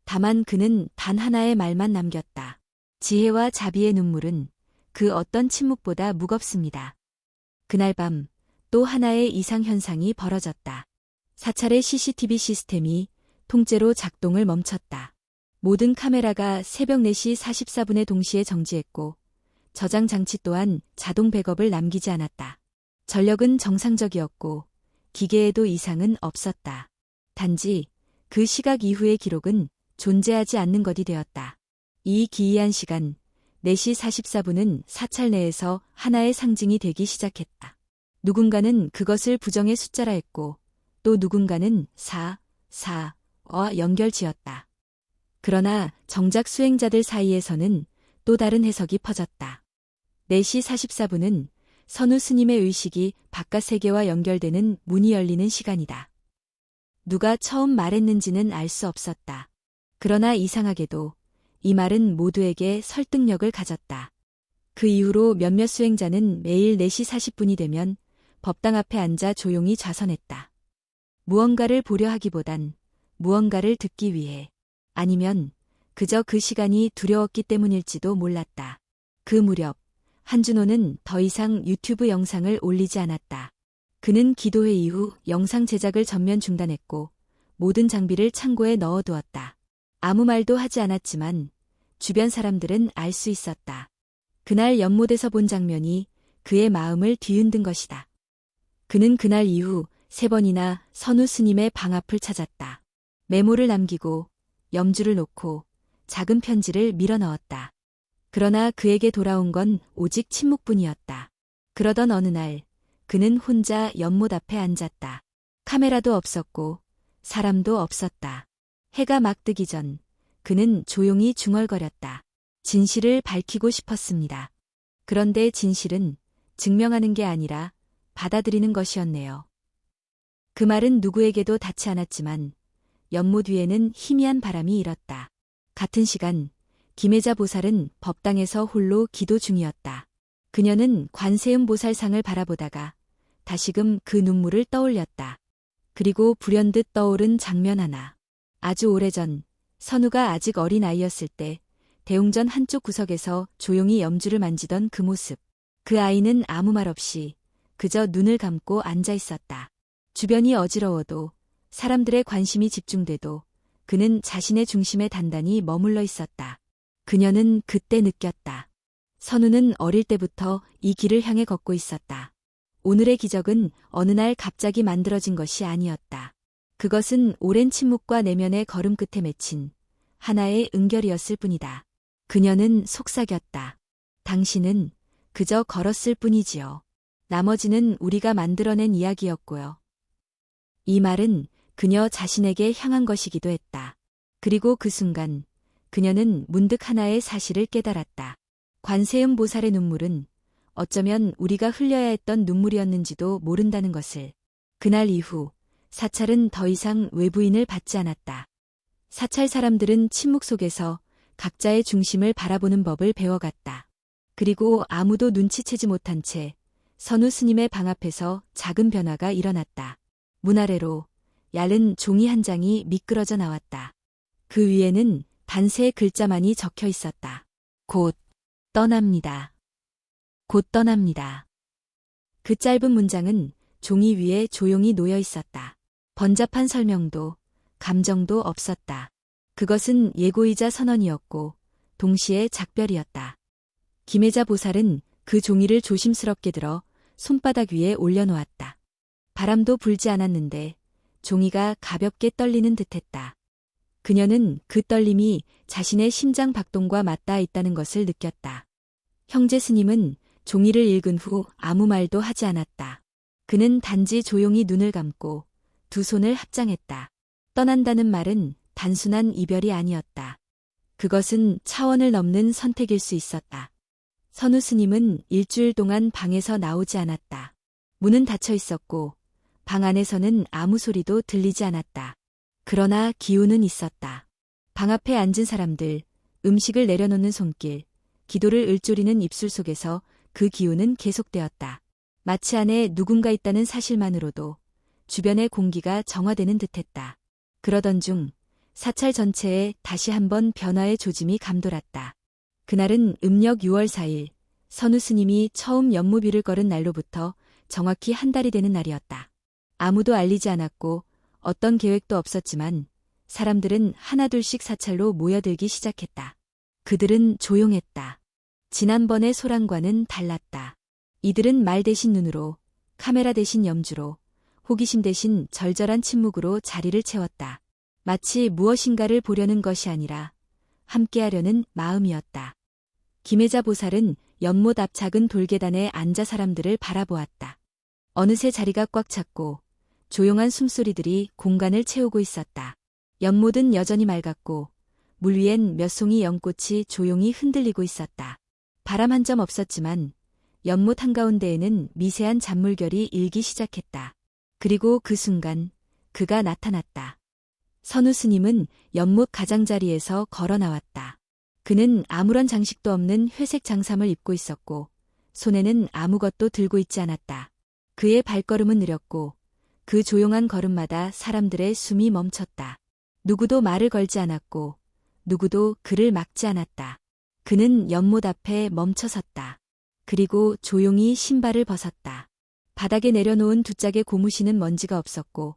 다만 그는 단 하나의 말만 남겼다. 지혜와 자비의 눈물은 그 어떤 침묵보다 무겁습니다. 그날 밤 또 하나의 이상현상이 벌어졌다. 사찰의 CCTV 시스템이 통째로 작동을 멈췄다. 모든 카메라가 새벽 4시 44분에 동시에 정지했고 저장 장치 또한 자동 백업을 남기지 않았다. 전력은 정상적이었고 기계에도 이상은 없었다. 단지 그 시각 이후의 기록은 존재하지 않는 것이 되었다. 이 기이한 시간, 4시 44분은 사찰 내에서 하나의 상징이 되기 시작했다. 누군가는 그것을 부정의 숫자라 했고 또 누군가는 4와 연결지었다. 그러나 정작 수행자들 사이에서는 또 다른 해석이 퍼졌다. 4시 44분은 선우 스님의 의식이 바깥 세계와 연결되는 문이 열리는 시간이다. 누가 처음 말했는지는 알 수 없었다. 그러나 이상하게도 이 말은 모두에게 설득력을 가졌다. 그 이후로 몇몇 수행자는 매일 4시 40분이 되면 법당 앞에 앉아 조용히 좌선했다. 무언가를 보려 하기보단 무언가를 듣기 위해, 아니면 그저 그 시간이 두려웠기 때문일지도 몰랐다. 그 무렵 한준호는 더 이상 유튜브 영상을 올리지 않았다. 그는 기도회 이후 영상 제작을 전면 중단했고 모든 장비를 창고에 넣어두었다. 아무 말도 하지 않았지만 주변 사람들은 알 수 있었다. 그날 연못에서 본 장면이 그의 마음을 뒤흔든 것이다. 그는 그날 이후 3번이나 선우 스님의 방 앞을 찾았다. 메모를 남기고 염주를 놓고 작은 편지를 밀어 넣었다. 그러나 그에게 돌아온 건 오직 침묵뿐이었다. 그러던 어느 날 그는 혼자 연못 앞에 앉았다. 카메라도 없었고 사람도 없었다. 해가 막 뜨기 전 그는 조용히 중얼거렸다. 진실을 밝히고 싶었습니다. 그런데 진실은 증명하는 게 아니라 받아들이는 것이었네요. 그 말은 누구에게도 닿지 않았지만 연못 위에는 희미한 바람이 일었다. 같은 시간 김혜자 보살은 법당에서 홀로 기도 중이었다. 그녀는 관세음 보살상을 바라보다가 다시금 그 눈물을 떠올렸다. 그리고 불현듯 떠오른 장면 하나. 아주 오래전 선우가 아직 어린 아이였을 때 대웅전 한쪽 구석에서 조용히 염주를 만지던 그 모습. 그 아이는 아무 말 없이 그저 눈을 감고 앉아 있었다. 주변이 어지러워도 사람들의 관심이 집중돼도 그는 자신의 중심에 단단히 머물러 있었다. 그녀는 그때 느꼈다. 선우는 어릴 때부터 이 길을 향해 걷고 있었다. 오늘의 기적은 어느 날 갑자기 만들어진 것이 아니었다. 그것은 오랜 침묵과 내면의 걸음 끝에 맺힌 하나의 은결이었을 뿐이다. 그녀는 속삭였다. 당신은 그저 걸었을 뿐이지요. 나머지는 우리가 만들어낸 이야기였고요. 이 말은 그녀 자신에게 향한 것이기도 했다. 그리고 그 순간 그녀는 문득 하나의 사실을 깨달았다. 관세음 보살의 눈물은 어쩌면 우리가 흘려야 했던 눈물이었는지도 모른다는 것을. 그날 이후 사찰은 더 이상 외부인을 받지 않았다. 사찰 사람들은 침묵 속에서 각자의 중심을 바라보는 법을 배워갔다. 그리고 아무도 눈치채지 못한 채 선우 스님의 방 앞에서 작은 변화가 일어났다. 문 아래로 얇은 종이 한 장이 미끄러져 나왔다. 그 위에는 단세 글자만이 적혀 있었다. 곧 떠납니다. 곧 떠납니다. 그 짧은 문장은 종이 위에 조용히 놓여 있었다. 번잡한 설명도 감정도 없었다. 그것은 예고이자 선언이었고 동시에 작별이었다. 김혜자 보살은 그 종이를 조심스럽게 들어 손바닥 위에 올려놓았다. 바람도 불지 않았는데 종이가 가볍게 떨리는 듯했다. 그녀는 그 떨림이 자신의 심장 박동과 맞닿아 있다는 것을 느꼈다. 형제 스님은 종이를 읽은 후 아무 말도 하지 않았다. 그는 단지 조용히 눈을 감고 두 손을 합장했다. 떠난다는 말은 단순한 이별이 아니었다. 그것은 차원을 넘는 선택일 수 있었다. 선우 스님은 일주일 동안 방에서 나오지 않았다. 문은 닫혀 있었고 방 안에서는 아무 소리도 들리지 않았다. 그러나 기운은 있었다. 방 앞에 앉은 사람들, 음식을 내려놓는 손길, 기도를 을조리는 입술 속에서 그 기운은 계속되었다. 마치 안에 누군가 있다는 사실만으로도 주변의 공기가 정화되는 듯했다. 그러던 중 사찰 전체에 다시 한번 변화의 조짐이 감돌았다. 그날은 음력 6월 4일, 선우 스님이 처음 연무비를 걸은 날로부터 정확히 한 달이 되는 날이었다. 아무도 알리지 않았고 어떤 계획도 없었지만 사람들은 하나둘씩 사찰로 모여들기 시작했다. 그들은 조용했다. 지난번의 소란과는 달랐다. 이들은 말 대신 눈으로, 카메라 대신 염주로, 호기심 대신 절절한 침묵으로 자리를 채웠다. 마치 무엇인가를 보려는 것이 아니라 함께하려는 마음이었다. 김혜자 보살은 연못 앞 작은 돌계단에 앉아 사람들을 바라보았다. 어느새 자리가 꽉 찼고 조용한 숨소리들이 공간을 채우고 있었다. 연못은 여전히 맑았고 물 위엔 몇 송이 연꽃이 조용히 흔들리고 있었다. 바람 한 점 없었지만 연못 한가운데에는 미세한 잔물결이 일기 시작했다. 그리고 그 순간 그가 나타났다. 선우 스님은 연못 가장자리에서 걸어 나왔다. 그는 아무런 장식도 없는 회색 장삼을 입고 있었고 손에는 아무것도 들고 있지 않았다. 그의 발걸음은 느렸고 그 조용한 걸음마다 사람들의 숨이 멈췄다. 누구도 말을 걸지 않았고 누구도 그를 막지 않았다. 그는 연못 앞에 멈춰섰다. 그리고 조용히 신발을 벗었다. 바닥에 내려놓은 두 짝의 고무신은 먼지가 없었고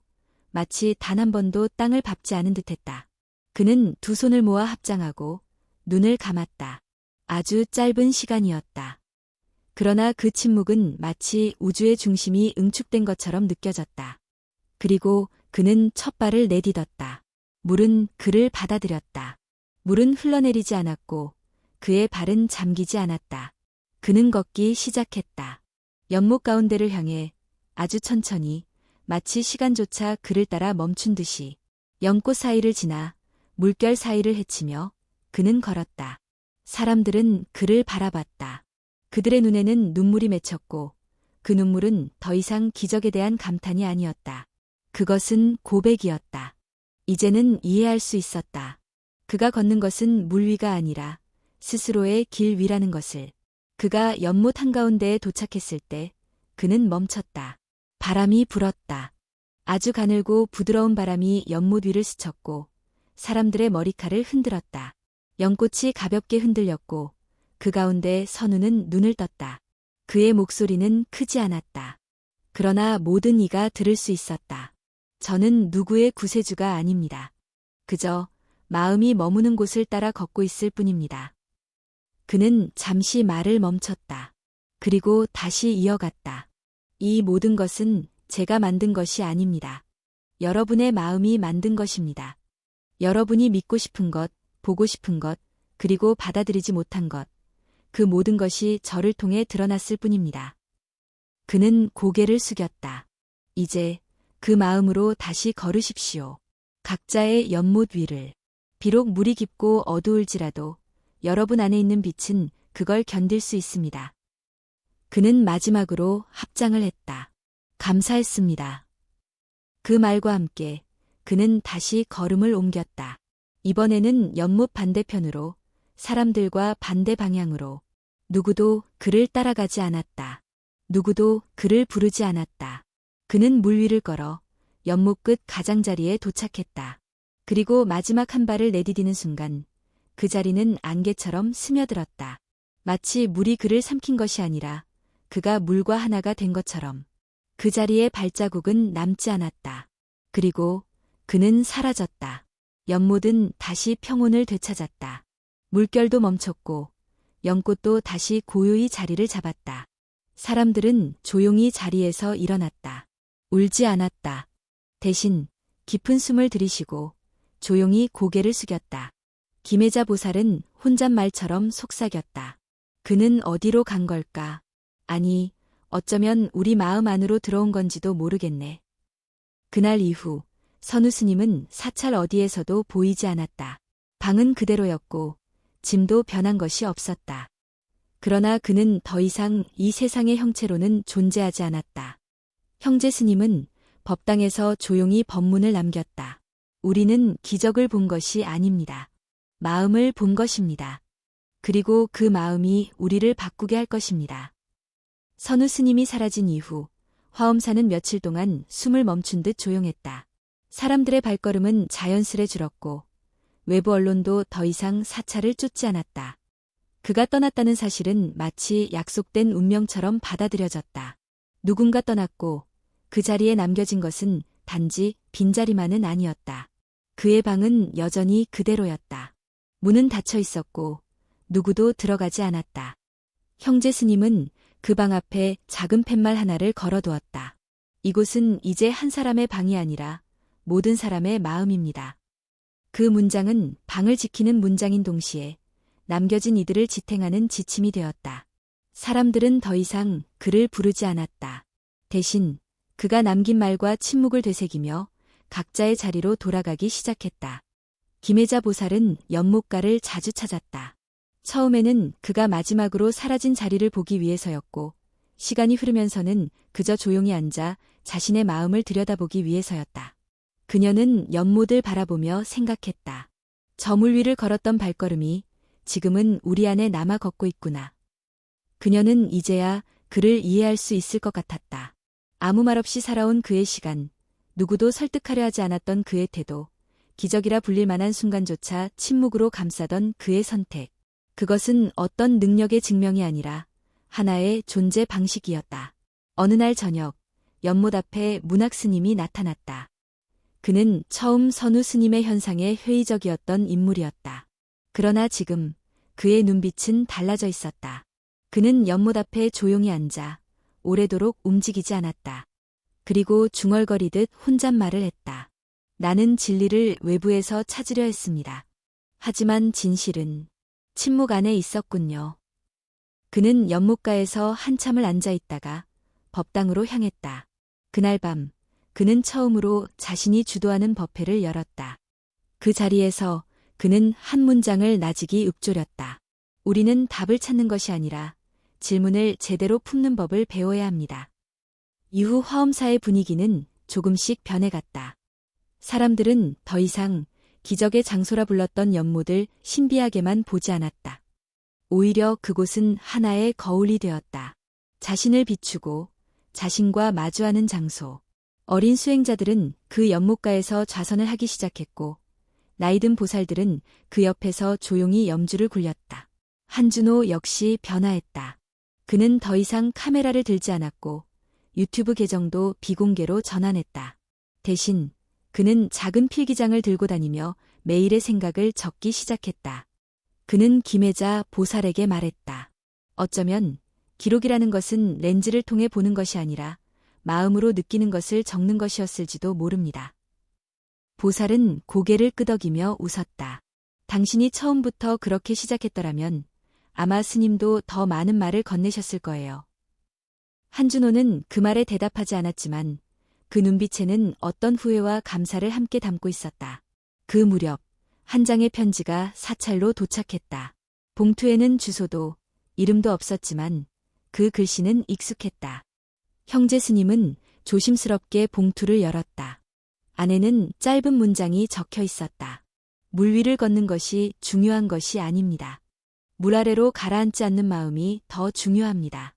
마치 단 한 번도 땅을 밟지 않은 듯했다. 그는 두 손을 모아 합장하고 눈을 감았다. 아주 짧은 시간이었다. 그러나 그 침묵은 마치 우주의 중심이 응축된 것처럼 느껴졌다. 그리고 그는 첫 발을 내딛었다. 물은 그를 받아들였다. 물은 흘러내리지 않았고 그의 발은 잠기지 않았다. 그는 걷기 시작했다. 연못 가운데를 향해 아주 천천히 마치 시간조차 그를 따라 멈춘 듯이 연꽃 사이를 지나 물결 사이를 헤치며 그는 걸었다. 사람들은 그를 바라봤다. 그들의 눈에는 눈물이 맺혔고 그 눈물은 더 이상 기적에 대한 감탄이 아니었다. 그것은 고백이었다. 이제는 이해할 수 있었다. 그가 걷는 것은 물 위가 아니라 스스로의 길 위라는 것을. 그가 연못 한가운데에 도착했을 때 그는 멈췄다. 바람이 불었다. 아주 가늘고 부드러운 바람이 연못 위를 스쳤고 사람들의 머리카락을 흔들었다. 연꽃이 가볍게 흔들렸고 그 가운데 선우는 눈을 떴다. 그의 목소리는 크지 않았다. 그러나 모든 이가 들을 수 있었다. 저는 누구의 구세주가 아닙니다. 그저 마음이 머무는 곳을 따라 걷고 있을 뿐입니다. 그는 잠시 말을 멈췄다. 그리고 다시 이어갔다. 이 모든 것은 제가 만든 것이 아닙니다. 여러분의 마음이 만든 것입니다. 여러분이 믿고 싶은 것, 보고 싶은 것, 그리고 받아들이지 못한 것, 그 모든 것이 저를 통해 드러났을 뿐입니다. 그는 고개를 숙였다. 이제 그 마음으로 다시 걸으십시오. 각자의 연못 위를. 비록 물이 깊고 어두울지라도 여러분 안에 있는 빛은 그걸 견딜 수 있습니다. 그는 마지막으로 합장을 했다. 감사했습니다. 그 말과 함께 그는 다시 걸음을 옮겼다. 이번에는 연못 반대편으로 사람들과 반대 방향으로. 누구도 그를 따라가지 않았다. 누구도 그를 부르지 않았다. 그는 물 위를 걸어 연못 끝 가장자리에 도착했다. 그리고 마지막 한 발을 내디디는 순간 그 자리는 안개처럼 스며들었다. 마치 물이 그를 삼킨 것이 아니라 그가 물과 하나가 된 것처럼. 그 자리에 발자국은 남지 않았다. 그리고 그는 사라졌다. 연못은 다시 평온을 되찾았다. 물결도 멈췄고 연꽃도 다시 고요히 자리를 잡았다. 사람들은 조용히 자리에서 일어났다. 울지 않았다. 대신 깊은 숨을 들이쉬고 조용히 고개를 숙였다. 김혜자 보살은 혼잣말처럼 속삭였다. 그는 어디로 간 걸까? 아니, 어쩌면 우리 마음 안으로 들어온 건지도 모르겠네. 그날 이후 선우 스님은 사찰 어디에서도 보이지 않았다. 방은 그대로였고 짐도 변한 것이 없었다. 그러나 그는 더 이상 이 세상의 형체로는 존재하지 않았다. 형제 스님은 법당에서 조용히 법문을 남겼다. 우리는 기적을 본 것이 아닙니다. 마음을 본 것입니다. 그리고 그 마음이 우리를 바꾸게 할 것입니다. 선우 스님이 사라진 이후 화엄산은 며칠 동안 숨을 멈춘 듯 조용했다. 사람들의 발걸음은 자연스레 줄었고 외부 언론도 더 이상 사찰을 쫓지 않았다. 그가 떠났다는 사실은 마치 약속된 운명처럼 받아들여졌다. 누군가 떠났고 그 자리에 남겨진 것은 단지 빈자리만은 아니었다. 그의 방은 여전히 그대로였다. 문은 닫혀 있었고 누구도 들어가지 않았다. 형제 스님은 그 방 앞에 작은 팻말 하나를 걸어두었다. 이곳은 이제 한 사람의 방이 아니라 모든 사람의 마음입니다. 그 문장은 방을 지키는 문장인 동시에 남겨진 이들을 지탱하는 지침이 되었다. 사람들은 더 이상 그를 부르지 않았다. 대신 그가 남긴 말과 침묵을 되새기며 각자의 자리로 돌아가기 시작했다. 김혜자 보살은 연못가를 자주 찾았다. 처음에는 그가 마지막으로 사라진 자리를 보기 위해서였고 시간이 흐르면서는 그저 조용히 앉아 자신의 마음을 들여다보기 위해서였다. 그녀는 연못을 바라보며 생각했다. 저 물 위를 걸었던 발걸음이 지금은 우리 안에 남아 걷고 있구나. 그녀는 이제야 그를 이해할 수 있을 것 같았다. 아무 말 없이 살아온 그의 시간, 누구도 설득하려 하지 않았던 그의 태도, 기적이라 불릴 만한 순간조차 침묵으로 감싸던 그의 선택. 그것은 어떤 능력의 증명이 아니라 하나의 존재 방식이었다. 어느 날 저녁, 연못 앞에 문학 스님이 나타났다. 그는 처음 선우 스님의 현상에 회의적이었던 인물이었다. 그러나 지금 그의 눈빛은 달라져 있었다. 그는 연못 앞에 조용히 앉아 오래도록 움직이지 않았다. 그리고 중얼거리듯 혼잣말을 했다. 나는 진리를 외부에서 찾으려 했습니다. 하지만 진실은 침묵 안에 있었군요. 그는 연못가에서 한참을 앉아 있다가 법당으로 향했다. 그날 밤 그는 처음으로 자신이 주도하는 법회를 열었다. 그 자리에서 그는 한 문장을 나직이 읊조렸다. 우리는 답을 찾는 것이 아니라 질문을 제대로 품는 법을 배워야 합니다. 이후 화엄사의 분위기는 조금씩 변해갔다. 사람들은 더 이상 기적의 장소라 불렀던 연못을 신비하게만 보지 않았다. 오히려 그곳은 하나의 거울이 되었다. 자신을 비추고 자신과 마주하는 장소. 어린 수행자들은 그 연못가에서 좌선을 하기 시작했고 나이든 보살들은 그 옆에서 조용히 염주를 굴렸다. 한준호 역시 변화했다. 그는 더 이상 카메라를 들지 않았고 유튜브 계정도 비공개로 전환했다. 대신 그는 작은 필기장을 들고 다니며 매일의 생각을 적기 시작했다. 그는 김혜자 보살에게 말했다. 어쩌면 기록이라는 것은 렌즈를 통해 보는 것이 아니라 마음으로 느끼는 것을 적는 것이었을지도 모릅니다. 보살은 고개를 끄덕이며 웃었다. 당신이 처음부터 그렇게 시작했더라면 아마 스님도 더 많은 말을 건네셨을 거예요. 한준호는 그 말에 대답하지 않았지만 그 눈빛에는 어떤 후회와 감사를 함께 담고 있었다. 그 무렵 한 장의 편지가 사찰로 도착했다. 봉투에는 주소도 이름도 없었지만 그 글씨는 익숙했다. 형제 스님은 조심스럽게 봉투를 열었다. 안에는 짧은 문장이 적혀 있었다. 물 위를 걷는 것이 중요한 것이 아닙니다. 물 아래로 가라앉지 않는 마음이 더 중요합니다.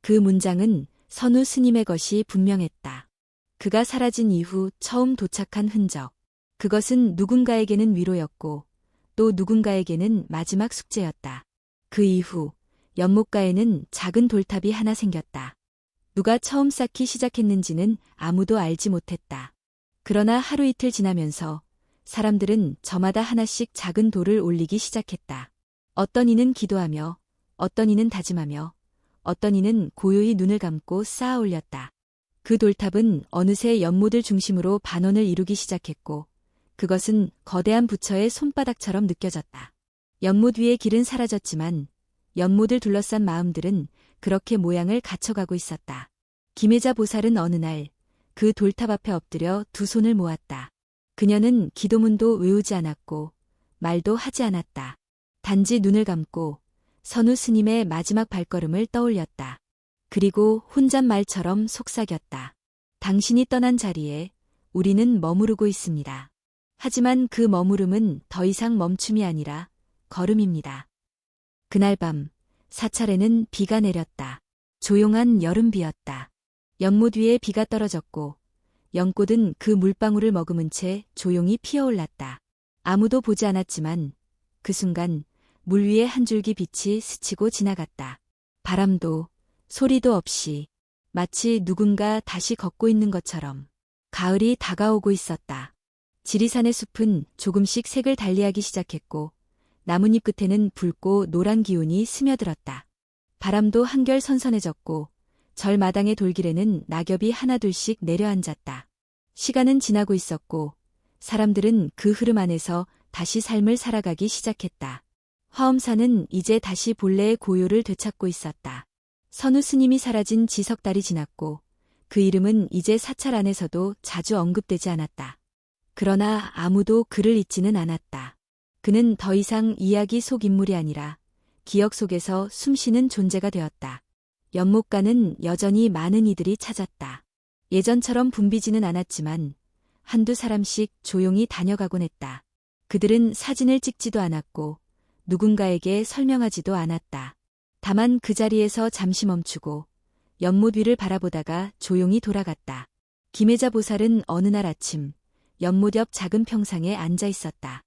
그 문장은 선우 스님의 것이 분명했다. 그가 사라진 이후 처음 도착한 흔적. 그것은 누군가에게는 위로였고 또 누군가에게는 마지막 숙제였다. 그 이후 연못가에는 작은 돌탑이 하나 생겼다. 누가 처음 쌓기 시작했는지는 아무도 알지 못했다. 그러나 하루 이틀 지나면서 사람들은 저마다 하나씩 작은 돌을 올리기 시작했다. 어떤 이는 기도하며, 어떤 이는 다짐하며, 어떤 이는 고요히 눈을 감고 쌓아 올렸다. 그 돌탑은 어느새 연못을 중심으로 반원을 이루기 시작했고, 그것은 거대한 부처의 손바닥처럼 느껴졌다. 연못 위의 길은 사라졌지만, 연못을 둘러싼 마음들은 그렇게 모양을 갖춰가고 있었다. 김혜자 보살은 어느 날, 그 돌탑 앞에 엎드려 두 손을 모았다. 그녀는 기도문도 외우지 않았고, 말도 하지 않았다. 단지 눈을 감고 선우 스님의 마지막 발걸음을 떠올렸다. 그리고 혼잣말처럼 속삭였다. 당신이 떠난 자리에 우리는 머무르고 있습니다. 하지만 그 머무름은 더 이상 멈춤이 아니라 걸음입니다. 그날 밤 사찰에는 비가 내렸다. 조용한 여름비였다. 연못 위에 비가 떨어졌고 연꽃은 그 물방울을 머금은 채 조용히 피어올랐다. 아무도 보지 않았지만 그 순간 물 위에 한 줄기 빛이 스치고 지나갔다. 바람도 소리도 없이 마치 누군가 다시 걷고 있는 것처럼 가을이 다가오고 있었다. 지리산의 숲은 조금씩 색을 달리하기 시작했고 나뭇잎 끝에는 붉고 노란 기운이 스며들었다. 바람도 한결 선선해졌고 절마당의 돌길에는 낙엽이 하나둘씩 내려앉았다. 시간은 지나고 있었고 사람들은 그 흐름 안에서 다시 삶을 살아가기 시작했다. 화엄산은 이제 다시 본래의 고요를 되찾고 있었다. 선우 스님이 사라진 지 석 달이 지났고 그 이름은 이제 사찰 안에서도 자주 언급되지 않았다. 그러나 아무도 그를 잊지는 않았다. 그는 더 이상 이야기 속 인물이 아니라 기억 속에서 숨쉬는 존재가 되었다. 연못가는 여전히 많은 이들이 찾았다. 예전처럼 붐비지는 않았지만 한두 사람씩 조용히 다녀가곤 했다. 그들은 사진을 찍지도 않았고 누군가에게 설명하지도 않았다. 다만 그 자리에서 잠시 멈추고 연못 위를 바라보다가 조용히 돌아갔다. 김혜자 보살은 어느 날 아침 연못 옆 작은 평상에 앉아 있었다.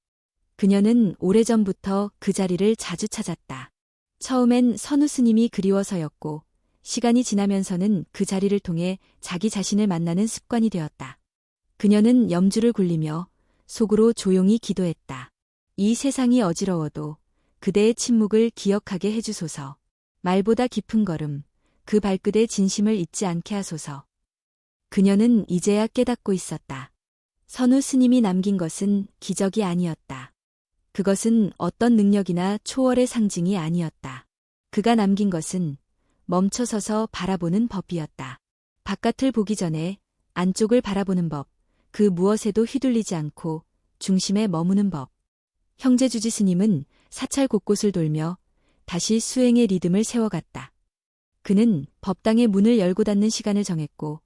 그녀는 오래전부터 그 자리를 자주 찾았다. 처음엔 선우 스님이 그리워서였고 시간이 지나면서는 그 자리를 통해 자기 자신을 만나는 습관이 되었다. 그녀는 염주를 굴리며 속으로 조용히 기도했다. 이 세상이 어지러워도 그대의 침묵을 기억하게 해주소서. 말보다 깊은 걸음, 그 발끝의 진심을 잊지 않게 하소서. 그녀는 이제야 깨닫고 있었다. 선우 스님이 남긴 것은 기적이 아니었다. 그것은 어떤 능력이나 초월의 상징이 아니었다. 그가 남긴 것은 멈춰서서 바라보는 법이었다. 바깥을 보기 전에 안쪽을 바라보는 법, 그 무엇에도 휘둘리지 않고 중심에 머무는 법. 형제 주지 스님은 사찰 곳곳을 돌며 다시 수행의 리듬을 세워갔다. 그는 법당의 문을 열고 닫는 시간을 정했고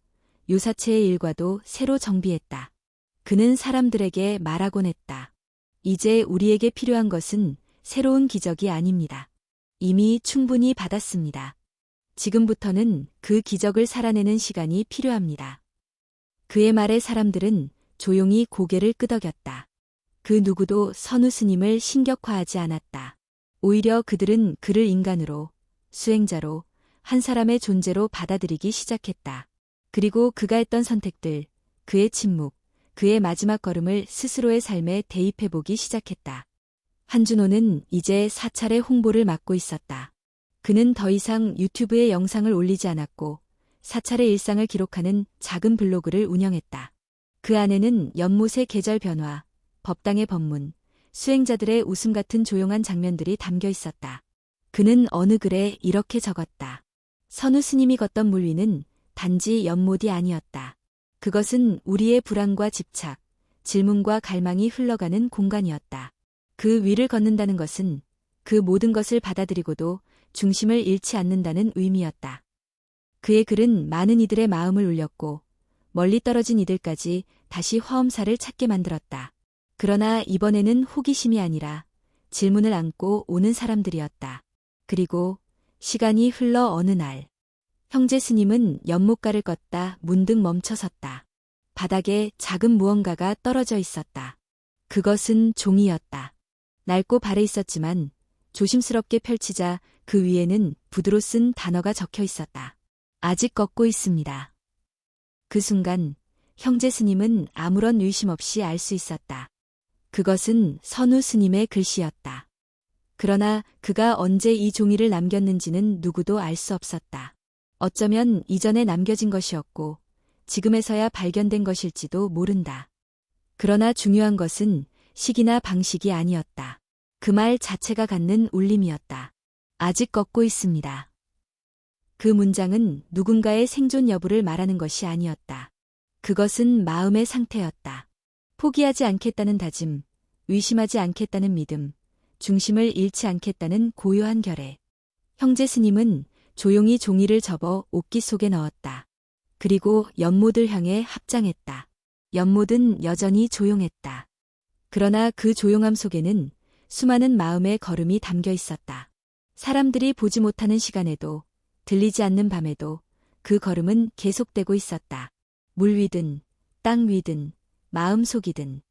유사체의 일과도 새로 정비했다. 그는 사람들에게 말하곤 했다. 이제 우리에게 필요한 것은 새로운 기적이 아닙니다. 이미 충분히 받았습니다. 지금부터는 그 기적을 살아내는 시간이 필요합니다. 그의 말에 사람들은 조용히 고개를 끄덕였다. 그 누구도 선우 스님을 신격화하지 않았다. 오히려 그들은 그를 인간으로, 수행자로, 한 사람의 존재로 받아들이기 시작했다. 그리고 그가 했던 선택들, 그의 침묵, 그의 마지막 걸음을 스스로의 삶에 대입해보기 시작했다. 한준호는 이제 사찰의 홍보를 맡고 있었다. 그는 더 이상 유튜브에 영상을 올리지 않았고 사찰의 일상을 기록하는 작은 블로그를 운영했다. 그 안에는 연못의 계절 변화, 법당의 법문, 수행자들의 웃음 같은 조용한 장면들이 담겨 있었다. 그는 어느 글에 이렇게 적었다. 선우 스님이 걷던 물 위는 단지 연못이 아니었다. 그것은 우리의 불안과 집착, 질문과 갈망이 흘러가는 공간이었다. 그 위를 걷는다는 것은 그 모든 것을 받아들이고도 중심을 잃지 않는다는 의미였다. 그의 글은 많은 이들의 마음을 울렸고 멀리 떨어진 이들까지 다시 화엄사를 찾게 만들었다. 그러나 이번에는 호기심이 아니라 질문을 안고 오는 사람들이었다. 그리고 시간이 흘러 어느 날, 형제 스님은 연못가를 걷다 문득 멈춰섰다. 바닥에 작은 무언가가 떨어져 있었다. 그것은 종이였다. 낡고 발에 있었지만 조심스럽게 펼치자 그 위에는 붓으로 쓴 단어가 적혀 있었다. 아직 걷고 있습니다. 그 순간 형제 스님은 아무런 의심 없이 알 수 있었다. 그것은 선우 스님의 글씨였다. 그러나 그가 언제 이 종이를 남겼는지는 누구도 알 수 없었다. 어쩌면 이전에 남겨진 것이었고 지금에서야 발견된 것일지도 모른다. 그러나 중요한 것은 시기나 방식이 아니었다. 그 말 자체가 갖는 울림이었다. 아직 걷고 있습니다. 그 문장은 누군가의 생존 여부를 말하는 것이 아니었다. 그것은 마음의 상태였다. 포기하지 않겠다는 다짐, 의심하지 않겠다는 믿음, 중심을 잃지 않겠다는 고요한 결애. 형제 스님은 조용히 종이를 접어 옥기 속에 넣었다. 그리고 연못을 향해 합장했다. 연못은 여전히 조용했다. 그러나 그 조용함 속에는 수많은 마음의 걸음이 담겨 있었다. 사람들이 보지 못하는 시간에도, 들리지 않는 밤에도 그 걸음은 계속되고 있었다. 물 위든, 땅 위든, 마음 속이든.